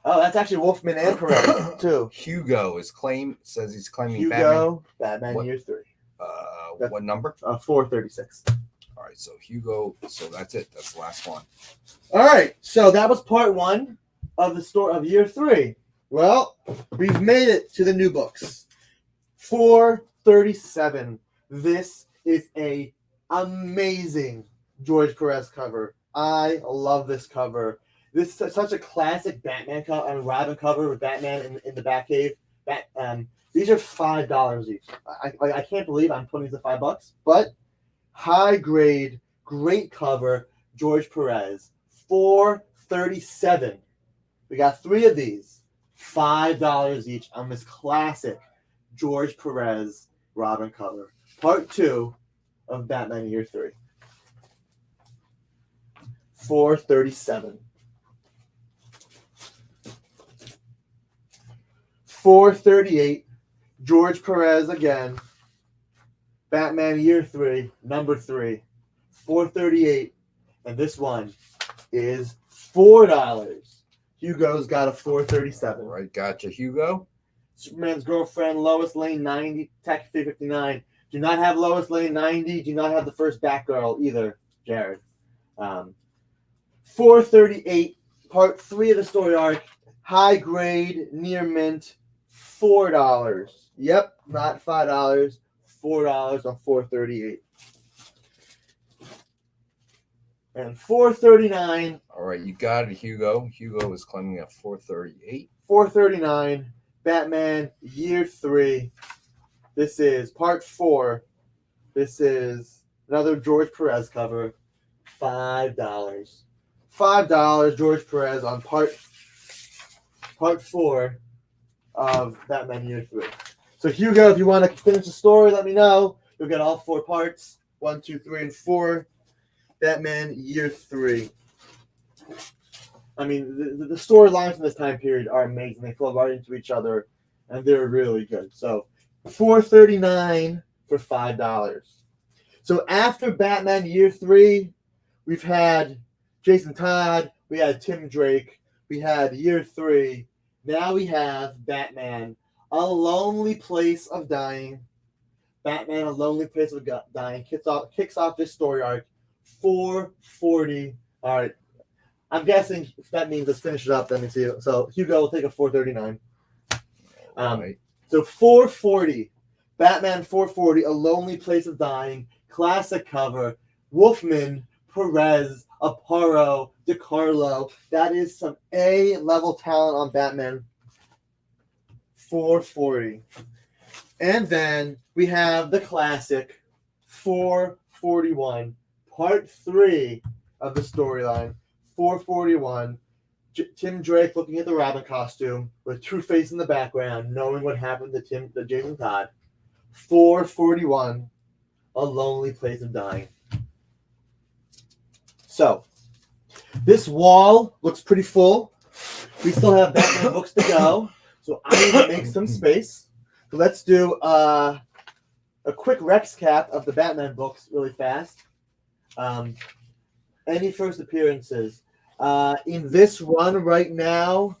Oh, that's actually Wolfman and Perez too. Hugo says he's claiming Hugo, Batman Year 3. What number? 436. All right, so Hugo. So that's it. That's the last one. All right, so that was part 1 of the story of Year 3. Well, we've made it to the new books. 437. This is a amazing George Perez cover. I love this cover. This is such a classic Batman cover, Robin cover with Batman in the Batcave. These are $5 each. I can't believe I'm putting these at $5, but high grade, great cover. George Perez, $4.37. We got 3 of these, $5 each on this classic George Perez Robin cover. Part 2 of Batman Year 3. $4.37. $4.38. George Perez again. Batman Year 3, number 3. $4.38. And this one is $4. Hugo's got a $4.37. Right, gotcha, Hugo. Superman's girlfriend, Lois Lane, 90. Tech 59. Do not have Lois Lane, 90. Do not have the first Batgirl either, Jared. $4.38. Part 3 of the story arc. High grade, near mint. $4. Yep, not $5. $4 on $4.38. And $4.39. All right, you got it, Hugo. Hugo is claiming at $4.38. $4.39. Batman Year 3. This is part 4. This is another George Perez cover. $5. $5 George Perez on part 4 of Batman Year 3. So Hugo, if you want to finish the story, let me know. You'll get all 4 parts. 1, 2, 3, and 4. Batman Year 3. I mean, the storylines from this time period are amazing. They flow right into each other, and they're really good. So $4.39 for $5. So after Batman Year 3, we've had Jason Todd, we had Tim Drake, we had Year 3. Now we have Batman, A Lonely Place of Dying. Batman, A Lonely Place of Dying kicks off this story arc. $4.40. All right. I'm guessing that means let's finish it up. Let me see. So Hugo will take a $4.39. Right. So $4.40. Batman 440, A Lonely Place of Dying. Classic cover. Wolfman, Perez, Aparo, DiCarlo. That is some A-level talent on Batman. $4.40. And then we have the classic $4.41. Part 3 of the storyline. $4.41. Tim Drake looking at the Robin costume with Two-Face in the background, knowing what happened to Jason Todd. $4.41. A Lonely Place of Dying. So, this wall looks pretty full. We still have Batman books to go, so I need to make some space. So let's do a quick Rex cap of the Batman books really fast. Any first appearances? In this run right now,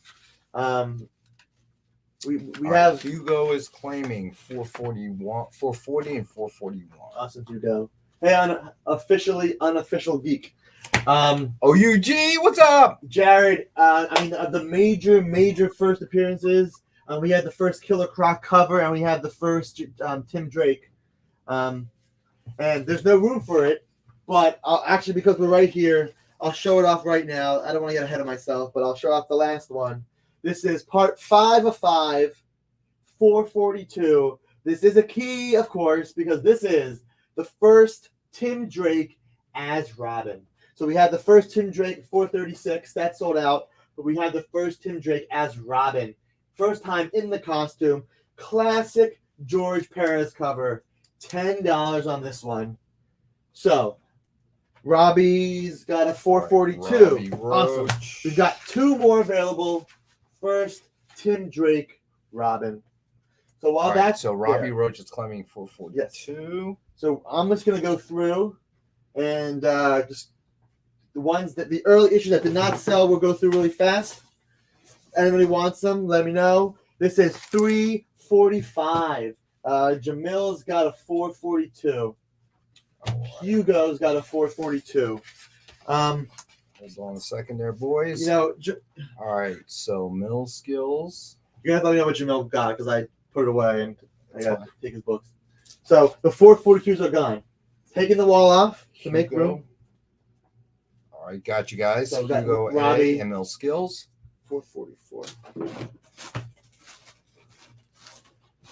we have Hugo is claiming 441, 440, and 441. Awesome, Hugo. Hey, unofficial geek. OUG, what's up? Jared, the major first appearances, we had the first Killer Croc cover, and we had the first Tim Drake. And there's no room for it, but actually, because we're right here, I'll show it off right now. I don't want to get ahead of myself, but I'll show off the last one. This is part 5 of 5, 442. This is a key, of course, because this is the first Tim Drake as Robin. So we had the first Tim Drake, 436. That sold out. But we had the first Tim Drake as Robin. First time in the costume. Classic George Perez cover. $10 on this one. So, Robbie's got a 442. Awesome. We've got 2 more available. First, Tim Drake, Robin. So while that's so Robbie Roach is claiming 442. Yes. So I'm just gonna go through and just the ones that the early issues that did not sell. We'll go through really fast. Anybody wants them? Let me know. This is 345. Jamil's got a 442. Hugo's got a 442. Hold on a second there, boys. All right, so mill skills. You have to let me know what Jamil got because I put it away and I got to take his books. So the 442s are gone. Taking the wall off to make room. All right, got you guys. So that Hugo Robbie- A, ML Skills. 444.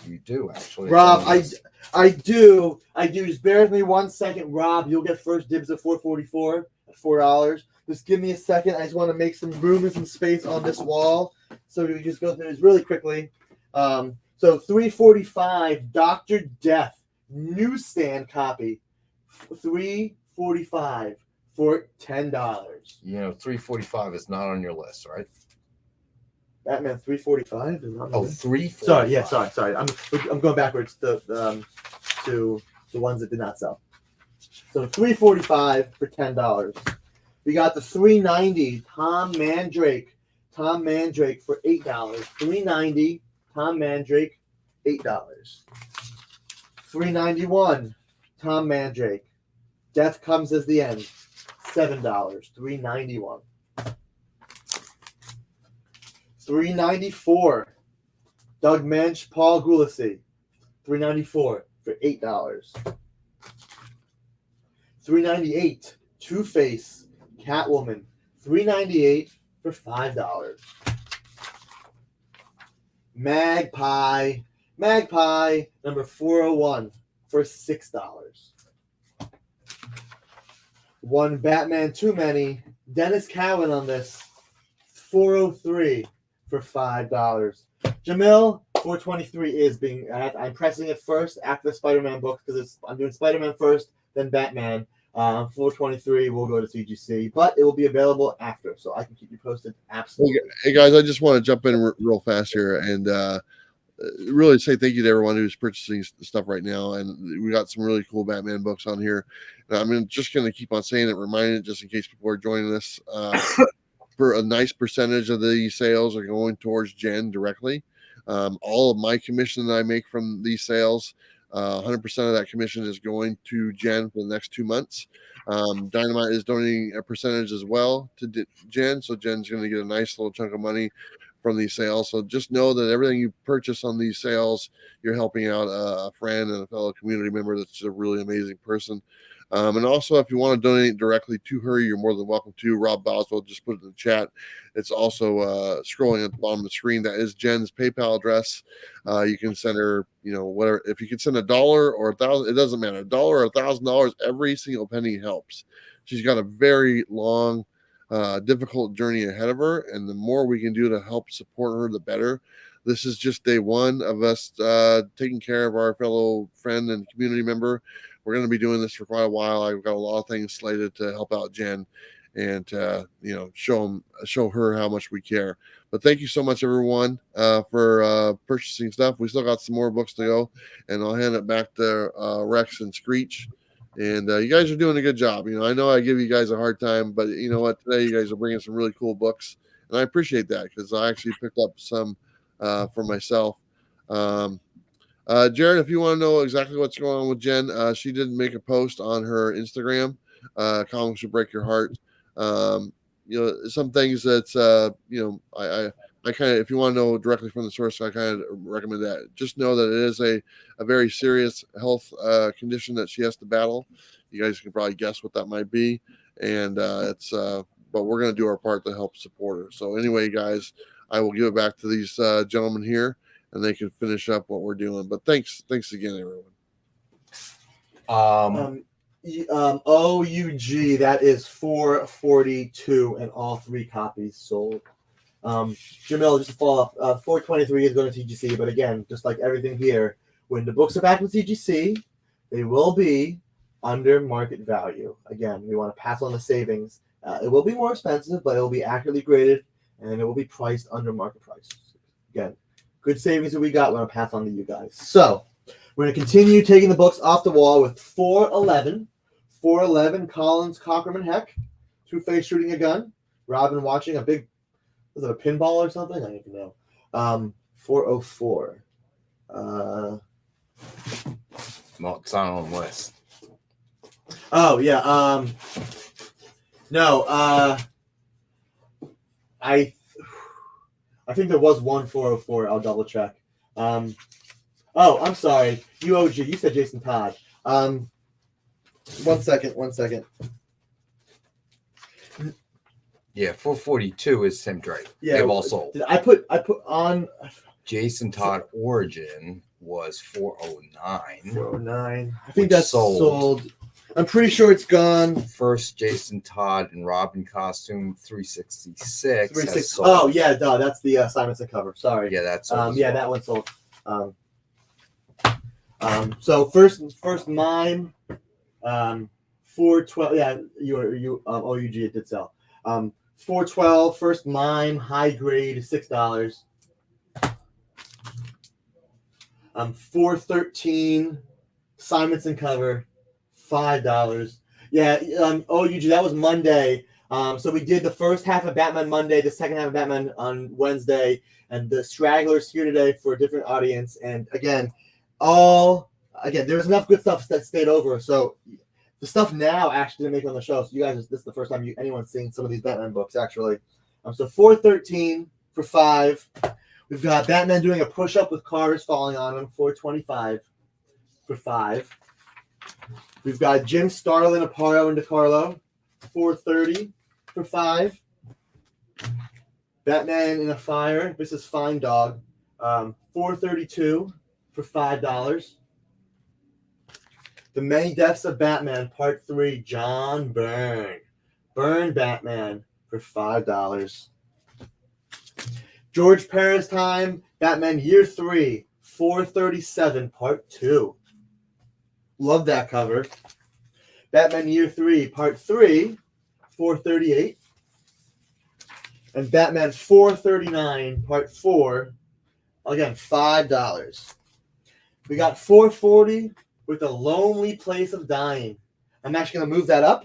You do actually. Rob, I do. Just bear with me 1 second, Rob. You'll get first dibs at 444 at $4. Just give me a second. I just want to make some room and some space on this wall. So we just go through this really quickly. So 345, Dr. Death, newsstand copy. 345 for $10. You know, 345 is not on your list, right? Batman 345 is not Oh, on 345. Sorry, yeah, sorry. I'm going backwards to the ones that did not sell. So 345 for $10. We got the 390 Tom Mandrake for $8. 390 Tom Mandrake, $8. 391 Tom Mandrake. Death Comes as the End, $7. 391. 394 Doug Mensch, Paul Gulacy, $394 for $8. 398 Two-Face, Catwoman, $398 for $5. Magpie number 401 for $6. One Batman Too Many, Dennis Cowan on this, 403 for $5. Jamil, 423 is being. I'm pressing it first after the Spider-Man book because I'm doing Spider-Man first, then Batman. 423 will go to CGC, but it will be available after, so I can keep you posted. Absolutely. Hey guys, I just want to jump in real fast here and really say thank you to everyone who's purchasing stuff right now. And we got some really cool Batman books on here. And I'm just going to keep on saying it, reminding it, just in case people are joining us. For a nice percentage of the sales are going towards Jen directly. All of my commission that I make from these sales, 100% of that commission is going to Jen for the next 2 months. Dynamite is donating a percentage as well to Jen, so Jen's going to get a nice little chunk of money from these sales. So just know that everything you purchase on these sales, you're helping out a friend and a fellow community member that's a really amazing person. And also, if you want to donate directly to her, you're more than welcome to. Rob Boswell just put it in the chat. It's also scrolling at the bottom of the screen. That is Jen's PayPal address. You can send her, whatever. If you can send $1 or $1,000, it doesn't matter. $1 or $1,000, every single penny helps. She's got a very long, difficult journey ahead of her, and the more we can do to help support her, the better. This is just day one of us taking care of our fellow friend and community member. We're going to be doing this for quite a while. I've got a lot of things slated to help out Jen and show her how much we care. But thank you so much, everyone, for purchasing stuff. We still got some more books to go, and I'll hand it back to Rex and Screech. And you guys are doing a good job. I know I give you guys a hard time, but you know what? Today you guys are bringing some really cool books, and I appreciate that because I actually picked up some for myself. Jared, if you want to know exactly what's going on with Jen, she did make a post on her Instagram. Comics Will Break Your Heart. Some things that's I kind of, if you want to know directly from the source, I kind of recommend that. Just know that it is a very serious health condition that she has to battle. You guys can probably guess what that might be, and but we're going to do our part to help support her. So anyway, guys, I will give it back to these gentlemen here, and they can finish up what we're doing. But thanks again, everyone. OUG, that is 442, and all 3 copies sold. Jamil, just to follow up, 423 is going to TGC, but again, just like everything here, when the books are back with TGC, they will be under market value. Again, we want to pass on the savings. It will be more expensive, but it will be accurately graded, and it will be priced under market price. Again, good savings that we got. We're going to pass on to you guys. So we're going to continue taking the books off the wall with 411. 411, Collins, Cockerman, Heck. Two-Face shooting a gun. Robin watching a big, was it a pinball or something? I don't even know. 404. Well, it's not on the list. Oh, yeah. No, I think there was one 404. I'll double check. Oh, I'm sorry. UOG. You said Jason Todd. 1 second. Yeah, 442 is Tim Drake. Yeah, They've all sold. I put on Jason Todd Origin was 409. 409. I think that's sold. sold. I'm pretty sure it's gone. First Jason Todd and Robin costume 366. 360. Oh yeah, duh, that's the Simonson cover. Sorry. Yeah, that's sold. Yeah, that one sold. So first mime, 412. Yeah, you OUG it did sell. 412 first mime high grade $6. 413 Simonson cover $5. Yeah, OUG that was Monday. So we did the first half of Batman Monday, the second half of Batman on Wednesday, and the stragglers here today for a different audience. And again, there was enough good stuff that stayed over. So the stuff now actually didn't make it on the show. So you guys, this is the first time anyone's seen some of these Batman books actually. So 413 for $5. We've got Batman doing a push-up with cars falling on him, 425 for $5. We've got Jim Starlin, Aparo, and DeCarlo, 430 for $5. Batman in a Fire, this is Fine Dog, 432 for $5. The Many Deaths of Batman, Part 3, John Byrne. Byrne Batman for $5. George Perez Time, Batman Year 3, 437, Part 2. Love that cover. Batman Year 3, Part 3, 438. And Batman 439, Part 4, again, $5. We got 440 with A Lonely Place of Dying. I'm actually going to move that up,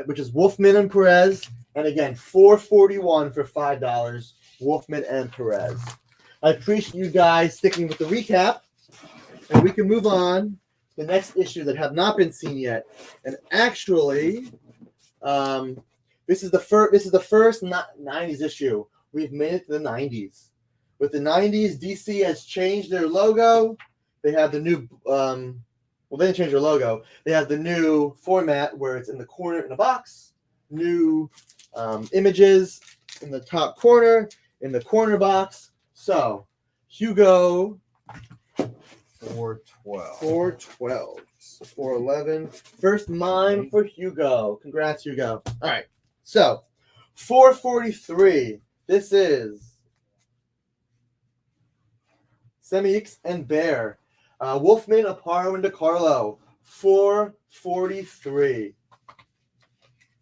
which is Wolfman and Perez. And again, 441 for $5, Wolfman and Perez. I appreciate you guys sticking with the recap. And we can move on to the next issue that have not been seen yet. And actually, this is the first 90s issue. We've made it to the 90s. With the 90s, DC has changed their logo. They have the new, they didn't change their logo. They have the new format where it's in the corner in a box. New images in the top corner, in the corner box. So, Hugo. 412. 412. 411. First mime for Hugo. Congrats, Hugo. All right. So, 443. This is Semix and Bear. Wolfman, Aparo, and DeCarlo. 443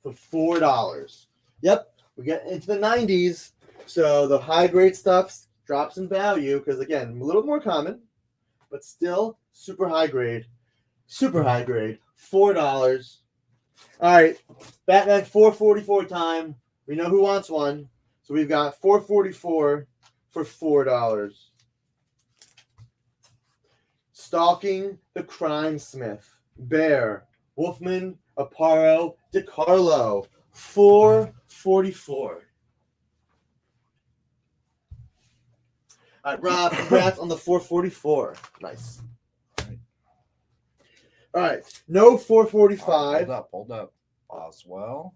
for $4. Yep. We get into the 90s. So, the high grade stuff drops in value because, again, a little more common, but still super high grade. Super high grade. $4. All right. Batman 444 time. We know who wants one. So we've got 444 for $4. Stalking the Crime Smith. Bear. Wolfman, Aparo, DeCarlo. 444. All right, Rob, congrats on the 444. Nice. All right, no 445. Hold up. Oswell.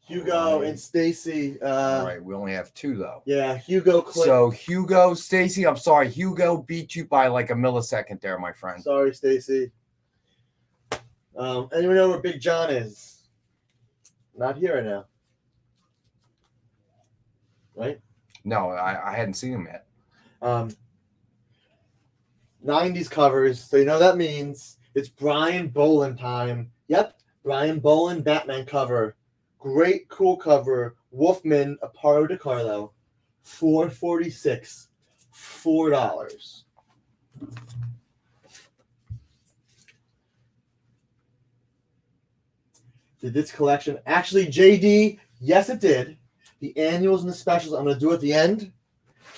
Hugo and Stacy. All right, we only have two though. Yeah, Hugo. So Hugo, Stacy. I'm sorry, Hugo beat you by like a millisecond there, my friend. Sorry, Stacy. Anyone know where Big John is? Not here right now. Right? No, I hadn't seen him yet. 90s covers, so you know that means it's Brian Boland time. Yep, Brian Boland Batman cover. Great, cool cover. Wolfman, Aparo DeCarlo. 446. $4. Did this collection actually, JD? Yes, it did. The annuals and the specials I'm going to do at the end.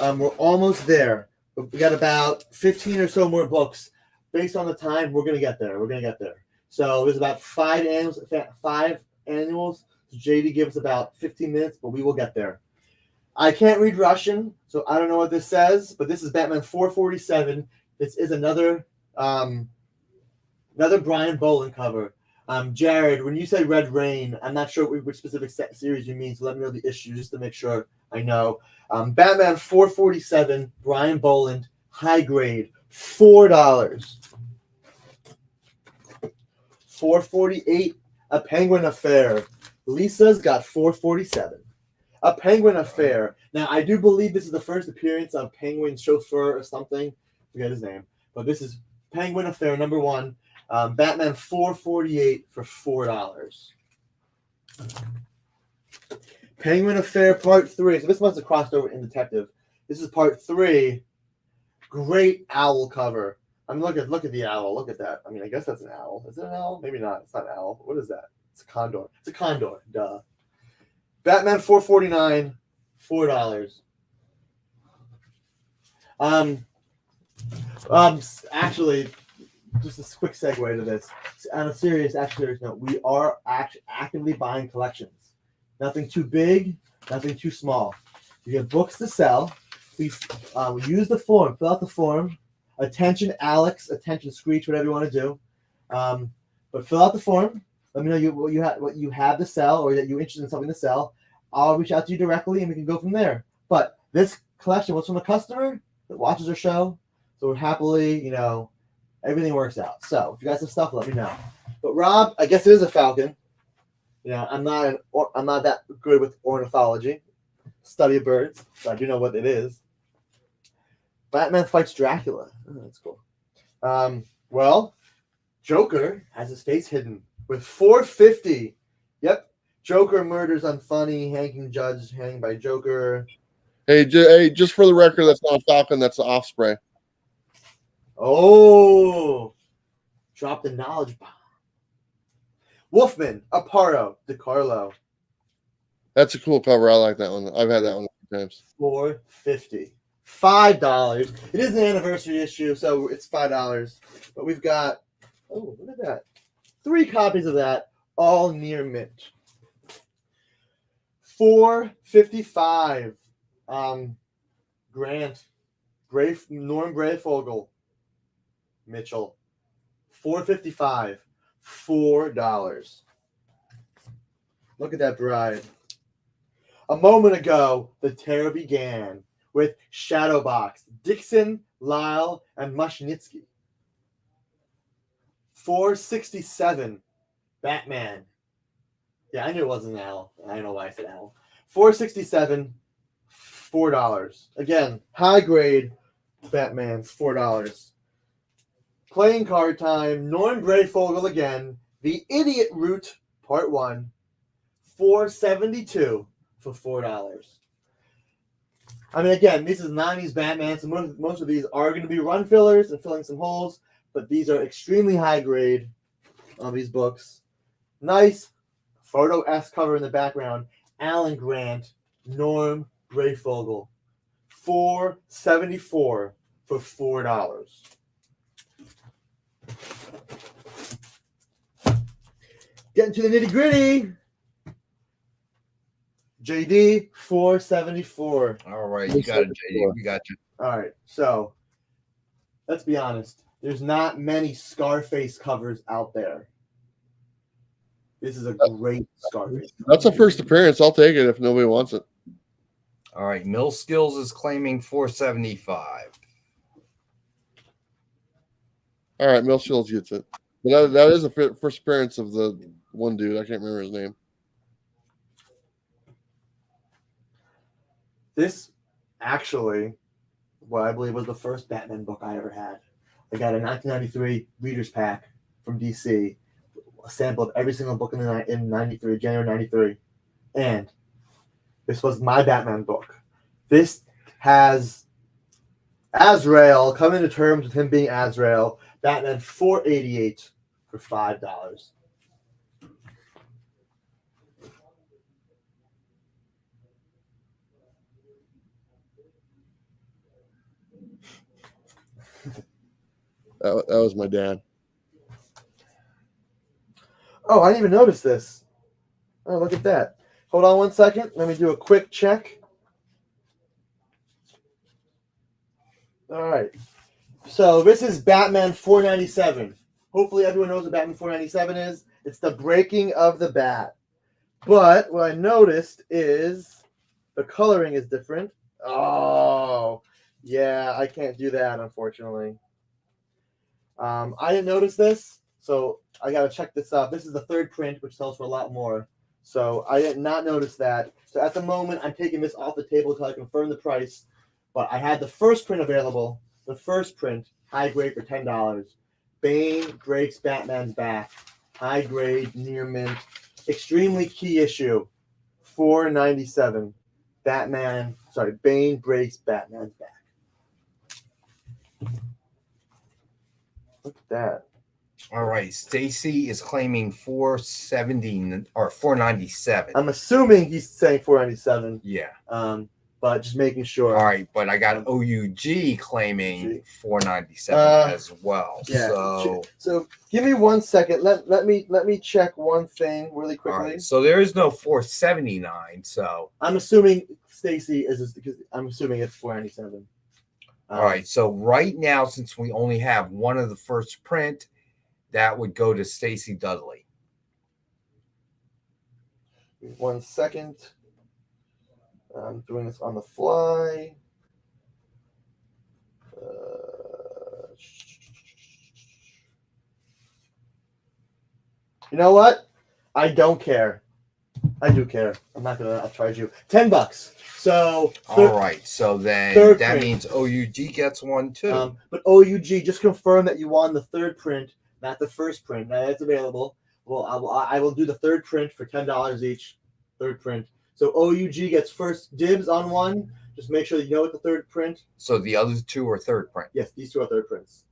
We're almost there. We got about 15 or so more books. Based on the time, we're going to get there. So there's about 5 annuals. So JD gives us about 15 minutes, but we will get there. I can't read Russian, so I don't know what this says, but this is Batman 447. This is another Brian Boland cover. Jared, when you say Red Rain, I'm not sure which specific series you mean, so let me know the issue just to make sure I know. Batman 447, Brian Boland, high grade, $4. 448, A Penguin Affair. Lisa's got 447. A Penguin Affair. Now, I do believe this is the first appearance of Penguin's chauffeur or something. Forget his name. But this is Penguin Affair number 1. Batman 448 for $4. Penguin Affair Part 3. So this must have crossed over in Detective. This is Part 3. Great owl cover. I mean, look at the owl. Look at that. I mean, I guess that's an owl. Is it an owl? Maybe not. It's not an owl. What is that? It's a condor. It's a condor. Duh. Batman 449, $4. Actually, just a quick segue to this. On a serious note, we are actively buying collections. Nothing too big, nothing too small. We have books to sell. Please use the form. Fill out the form. Attention, Alex. Attention, Screech. Whatever you want to do. But fill out the form. Let me know what you have to sell, or that you're interested in something to sell. I'll reach out to you directly, and we can go from there. But this collection was from a customer that watches our show, so we're happily, everything works out. So if you guys have stuff, let me know. But Rob, I guess it is a falcon. I'm not that good with ornithology, study of birds, so I do know what it is. Batman fights Dracula. Oh, that's cool. Well, Joker has his face hidden with $450. Yep. Joker murders unfunny, hanging judge, hanged by Joker. Hey, just for the record, that's not a falcon, that's the Offspray. Oh, drop the knowledge bomb. Wolfman, Aparo, DeCarlo. That's a cool cover. I like that one. I've had that one a few times. $450. $5. It is an anniversary issue, so it's $5. But we've got, look at that. 3 copies of that, all near mint. $455. Grant, Norm Brayfogle, Mitchell. $455. $4. Look at that bride. A moment ago, the terror began with Shadowbox, Dixon, Lyle, and Mushnitsky. $467. Batman. Yeah, I knew it wasn't an owl. I don't know why I said owl. $467. $4. Again, high grade Batman's $4. Playing card time. Norm Brayfogle again. The Idiot Route, Part 1. $472 for $4. I mean, again, this is 90s Batman, so most of these are going to be run fillers and filling some holes, but these are extremely high grade on these books. Nice photo S cover in the background. Alan Grant, Norm Brayfogle. $474 for $4. Getting to the nitty gritty. JD, $474. All right, you got it, JD. We got you. All right, so let's be honest. There's not many Scarface covers out there. This is a great Scarface cover. That's a first appearance. I'll take it if nobody wants it. All right, Mill Skills is claiming $475. All right, Mill Shields gets it. But that is a first appearance of the one dude. I can't remember his name. This actually, what I believe was the first Batman book I ever had. I got a 1993 reader's pack from DC, a sample of every single book in 93, January 93. And this was my Batman book. This has Azrael, coming to terms with him being Azrael, Batman $488 for $5. That was my dad. Oh, I didn't even notice this. Oh, look at that. Hold on one second. Let me do a quick check. All right. So this is Batman $497. Hopefully everyone knows what Batman $497 is. It's the breaking of the bat. But what I noticed is the coloring is different. Oh, yeah, I can't do that, unfortunately. I didn't notice this, so I got to check this out. This is the third print, which sells for a lot more. So I did not notice that. So at the moment, I'm taking this off the table until I confirm the price. But I had the first print available. The first print, high grade for $10. Bane breaks Batman's back. High grade, near mint. Extremely key issue. $4.97. Bane breaks Batman's back. Look at that. All right, Stacy is claiming 470 or 497. I'm assuming he's saying 497. Yeah. But just making sure. All right, but I got OUG claiming 497 as well. Yeah. So give me 1 second. Let me check one thing really quickly. all right, so there is no 479. So I'm assuming Stacy is because I'm assuming it's 497. all right, so right now, since we only have one of the first print, that would go to Stacy Dudley. 1 second. I'm doing this on the fly. You know what? I don't care. I do care. I'm not gonna. I'll charge you $10. So All right, so then third that print. means OUG gets one too. But OUG, just confirm that you want the third print, not the first print. Now it's available. Well, I will do the third print for $10 each. Third print. So OUG gets first dibs on one. Just make sure that you know what the third print. So the other two are third print. Yes, these two are third prints.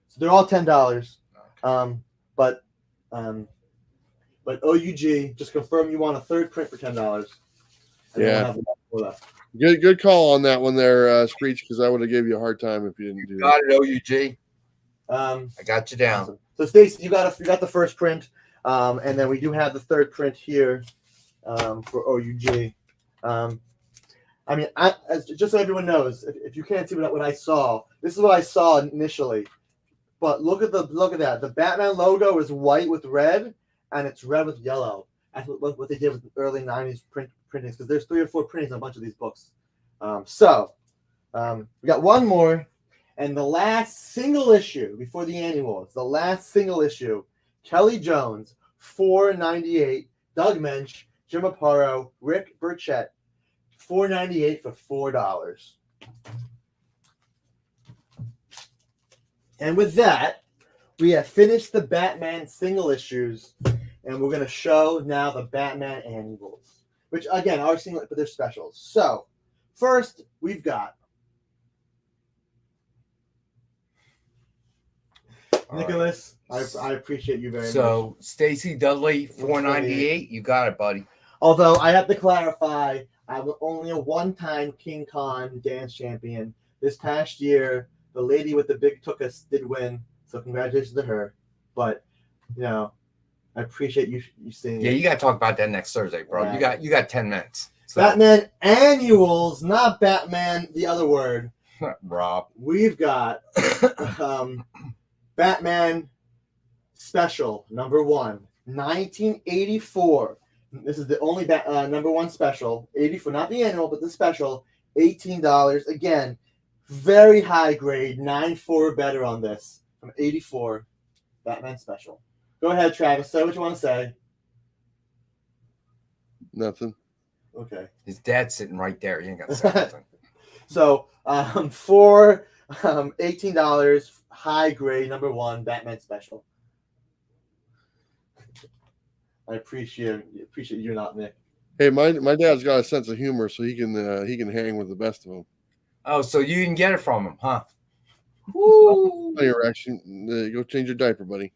So they're all $10. But OUG, just confirm you want a third print for $10. Yeah. Good call on that one there, Screech, because I would have gave you a hard time if you didn't do Got that. it, OUG. I got you down. Awesome. So Stacey, you got the first print, and then we do have the third print here for OUG. I mean, just so everyone knows, if you can't see what I saw, this is what I saw initially. But look at that. The Batman logo is white with red, and it's red with yellow. That's what they did with the early '90s printings, because there's 3 or 4 printings on a bunch of these books. We got one more, and the last single issue before the annuals. The last single issue, Kelly Jones, $4.98. Doug Mensch, Jim Aparo, Rick Burchett, $4.98 for $4. And with that, we have finished the Batman single issues, and we're going to show now the Batman annuals, which again are single, but they're specials. So first, we've got Nicholas. Right. I appreciate you very much. So Stacy Dudley, $4.98. You got it, buddy. Although I have to clarify, I'm only a one-time King Khan dance champion. This past year, the lady with the big tuchus did win, so congratulations to her. But I appreciate you seeing. Yeah, you got to talk about that next Thursday, bro. Yeah. You got 10 minutes. So. Batman annuals, not Batman the other word. Rob. We've got Batman Special number 1, 1984. This is the only number 1 special, 84, not the annual, but the special, $18. Again, very high grade, 9.4 better on this from 84, Batman Special. Go ahead, Travis. Say what you want to say. Nothing. Okay. His dad's sitting right there. You ain't got to say nothing. So, for $18, high grade, number 1, Batman Special. I appreciate you, not Nick. Hey, my dad's got a sense of humor, so he can hang with the best of them. Oh, so you didn't get it from him, huh? Woo! Hey, Rex, go change your diaper, buddy.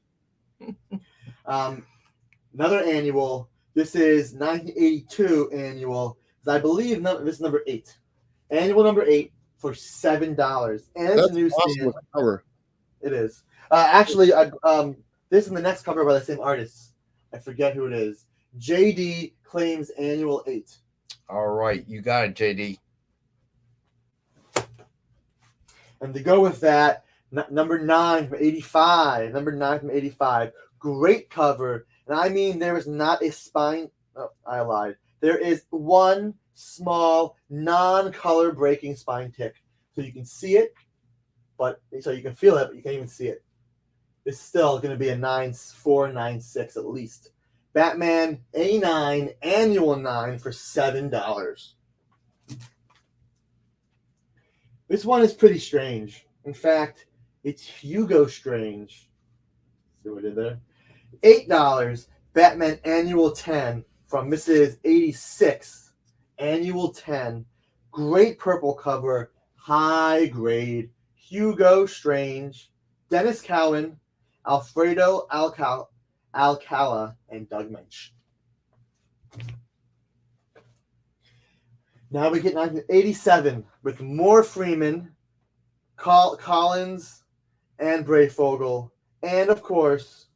Another annual. This is 1982 annual. I believe this is number 8. Annual number 8 for $7. And it's a new awesome cover. It is. Actually, this is the next cover by the same artist. I forget who it is. JD claims annual 8. All right, you got it, JD. And to go with that, number 9 from 85. Number 9 from 85. Great cover. And I mean, there is not a spine. Oh, I lied. There is one small non-color breaking spine tick. So you can see it, so you can feel it, but you can't even see it. It's still going to be a 9.496 at least. Batman A9 Annual 9 for $7. This one is pretty strange. In fact, it's Hugo Strange. See what I did there? $8. Batman Annual 10 from Mrs. 86. Annual 10. Great purple cover. High grade. Hugo Strange. Dennis Cowan. Alfredo Alcala. And Doug Mensch. Now we get 1987 with more Freeman, Collins, and Brayfogle. And, of course,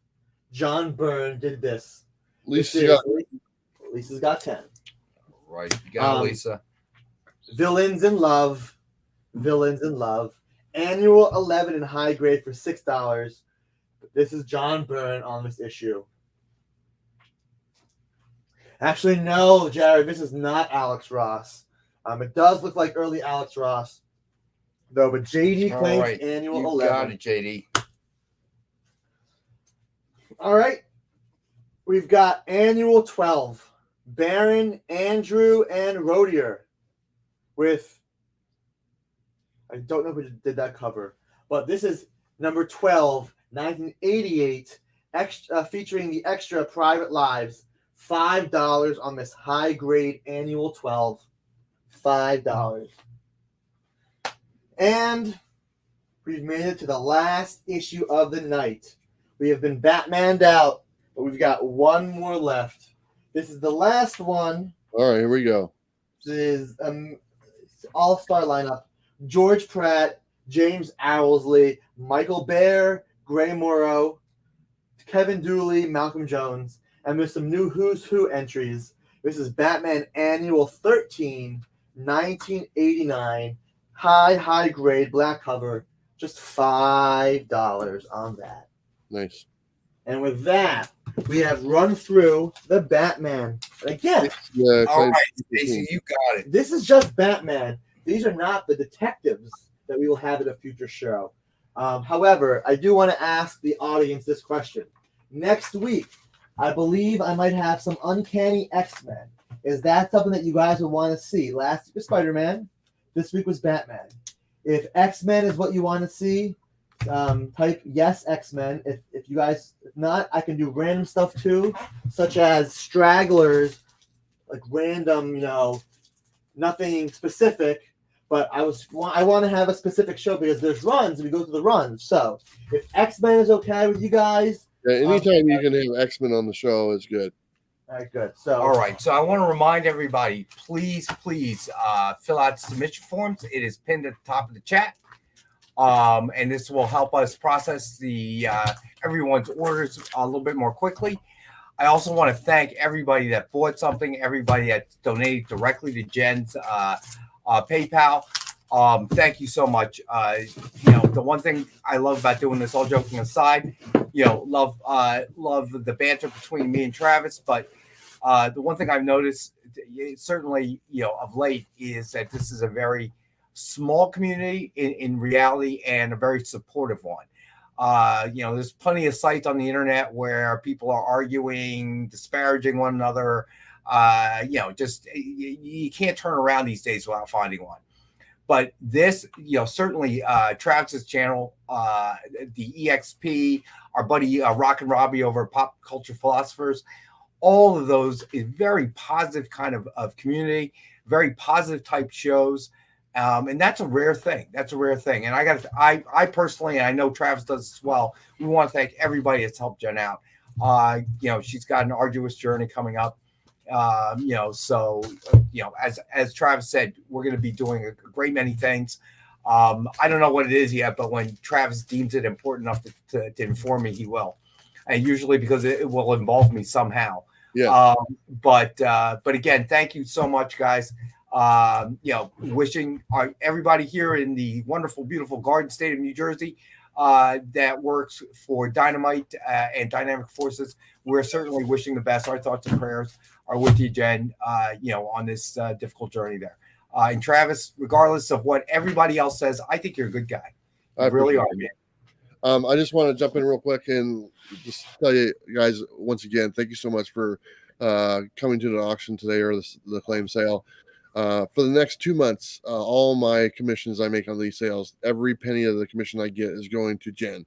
John Byrne did this. Lisa's got 10. Right. You got it, Lisa. Villains in Love. Annual 11 in high grade for $6. This is John Byrne on this issue. Actually, no, Jared, this is not Alex Ross. It does look like early Alex Ross, though, but JD claims right. Annual You 11. got it, JD. All right. We've got Annual 12. Baron, Andrew, and Rodier with, I don't know who did that cover, but this is number 12, 1988, featuring the extra Private Lives. $5 on this high grade Annual 12. $5. And we've made it to the last issue of the night. We have been Batmaned out, but we've got one more left. This is the last one. All right, here we go. This is all-star lineup. George Pratt, James Owlsley, Michael Baer, Gray Morrow, Kevin Dooley, Malcolm Jones, and there's some new Who's Who entries. This is Batman Annual 13, 1989, high grade black cover, just $5 on that. Nice. And with that, we have run through the Batman. And again, All right, Stacey, you got it. this is just Batman. These are not the detectives that we will have in a future show. However, I do want to ask the audience this question. Next week, I believe I might have some Uncanny X-Men. Is that something that you guys would want to see? Last week was Spider-Man. This week was Batman. If X-Men is what you want to see, type yes X-Men. If you guys, if not, I can do random stuff too, such as stragglers, like random, nothing specific. But I want to have a specific show because there's runs and we go through the runs. So if X-Men is okay with you guys, yeah, anytime you can have X-Men on the show is good. all right, good. So All right. So I want to remind everybody, please fill out submission forms. It is pinned at the top of the chat. And this will help us process the everyone's orders a little bit more quickly. I also want to thank everybody that bought something, everybody that donated directly to Jen's PayPal. Thank you so much. The one thing I love about doing this, all joking aside, love the banter between me and Travis. But the one thing I've noticed, certainly, of late, is that this is a very small community in reality and a very supportive one. There's plenty of sites on the internet where people are arguing, disparaging one another. You can't turn around these days without finding one. But this, certainly Travis's channel, the EXP, our buddy Rock and Robbie over at Pop Culture Philosophers, all of those is very positive kind of community, very positive type shows. And that's a rare thing. And I personally, and I know Travis does as well, we want to thank everybody that's helped Jen out. She's got an arduous journey coming up. As Travis said, we're going to be doing a great many things. I don't know what it is yet, but when Travis deems it important enough to inform me, he will. And usually because it will involve me somehow. Yeah. But again, thank you so much, guys. Wishing everybody here in the wonderful, beautiful Garden State of New Jersey that works for Dynamite and Dynamic Forces. We're certainly wishing the best. Our thoughts and prayers are with you, Jen, on this difficult journey there. And Travis, regardless of what everybody else says, I think you're a good guy. You really are, man. I just want to jump in real quick and just tell you guys once again, thank you so much for coming to the auction today or the claim sale. For the next 2 months, all my commissions I make on these sales, every penny of the commission I get is going to Jen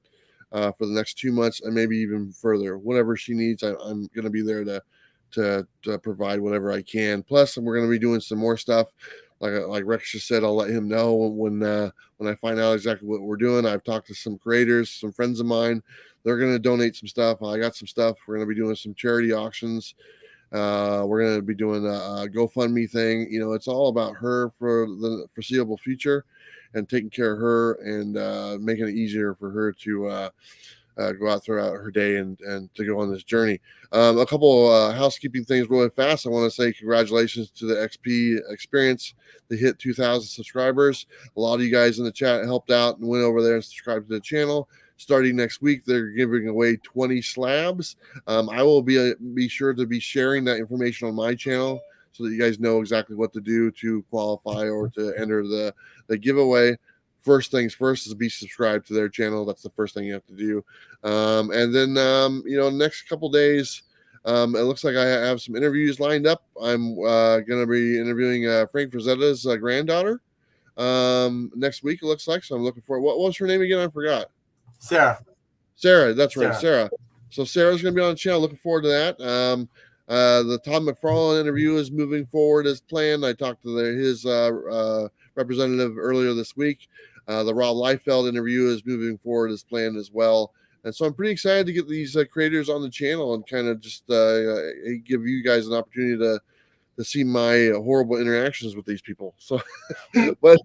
for the next 2 months and maybe even further. Whatever she needs, I'm going to be there to provide whatever I can. Plus, we're going to be doing some more stuff. Like Rex just said, I'll let him know when I find out exactly what we're doing. I've talked to some creators, some friends of mine. They're going to donate some stuff. I got some stuff. We're going to be doing some charity auctions. We're going to be doing a GoFundMe thing. It's all about her for the foreseeable future and taking care of her and making it easier for her to go out throughout her day and to go on this journey. A couple housekeeping things really fast. I want to say congratulations to the Exp Experience. They hit 2,000 subscribers. A lot of you guys in the chat helped out and went over there and subscribed to the channel. Starting next week, they're giving away 20 slabs. I will be sure to be sharing that information on my channel so that you guys know exactly what to do to qualify or to enter the giveaway. First things first is be subscribed to their channel. That's the first thing you have to do. And then, next couple days, it looks like I have some interviews lined up. I'm going to be interviewing Frank Frazetta's granddaughter next week, it looks like. So I'm looking for what was her name again? I forgot. Sarah. That's right. Sarah. So Sarah's going to be on the channel. Looking forward to that. The Todd McFarlane interview is moving forward as planned. I talked to his representative earlier this week. The Rob Liefeld interview is moving forward as planned as well. And so I'm pretty excited to get these creators on the channel and kind of just give you guys an opportunity to see my horrible interactions with these people. So, but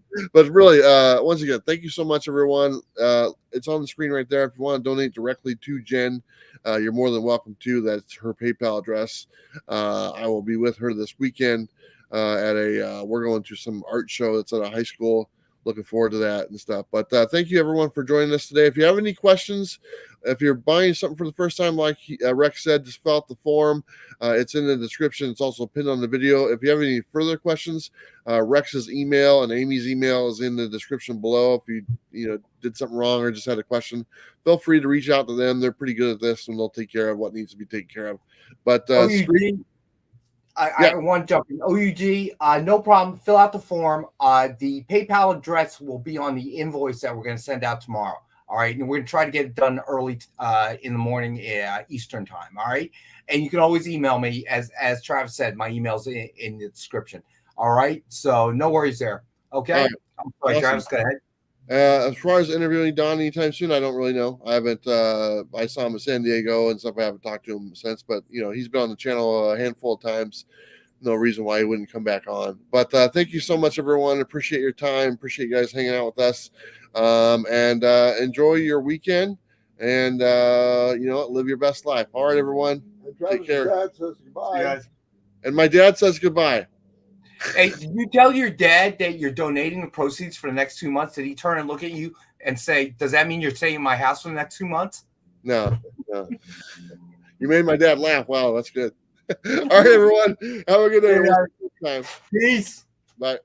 really, once again, thank you so much, everyone. It's on the screen right there. If you want to donate directly to Jen, you're more than welcome to. That's her PayPal address. I will be with her this weekend we're going to some art show that's at a high school. Looking forward to that and stuff. But thank you, everyone, for joining us today. If you have any questions, if you're buying something for the first time, like Rex said, just fill out the form. It's in the description. It's also pinned on the video. If you have any further questions, Rex's email and Amy's email is in the description below. If you did something wrong or just had a question, feel free to reach out to them. They're pretty good at this, and they'll take care of what needs to be taken care of. But I want to jump in. OUG, no problem. Fill out the form. The PayPal address will be on the invoice that we're going to send out tomorrow. All right. And we're going to try to get it done early in the morning Eastern time. All right. And you can always email me. As Travis said, my email's in the description. All right. So no worries there. Okay. Right. I'm sorry, awesome. Travis, go ahead. As far as interviewing Don anytime soon, I don't really know. I haven't. I saw him in San Diego and stuff. I haven't talked to him since, but he's been on the channel a handful of times. No reason why he wouldn't come back on. But thank you so much, everyone. Appreciate your time. Appreciate you guys hanging out with us. And enjoy your weekend. And live your best life. All right, everyone. Take care. Dad says goodbye. And my dad says goodbye. Hey, did you tell your dad that you're donating the proceeds for the next 2 months? Did he turn and look at you and say, "Does that mean you're staying in my house for the next 2 months?" No. You made my dad laugh. Wow, that's good. All right, everyone. Have a good day. Peace. Bye.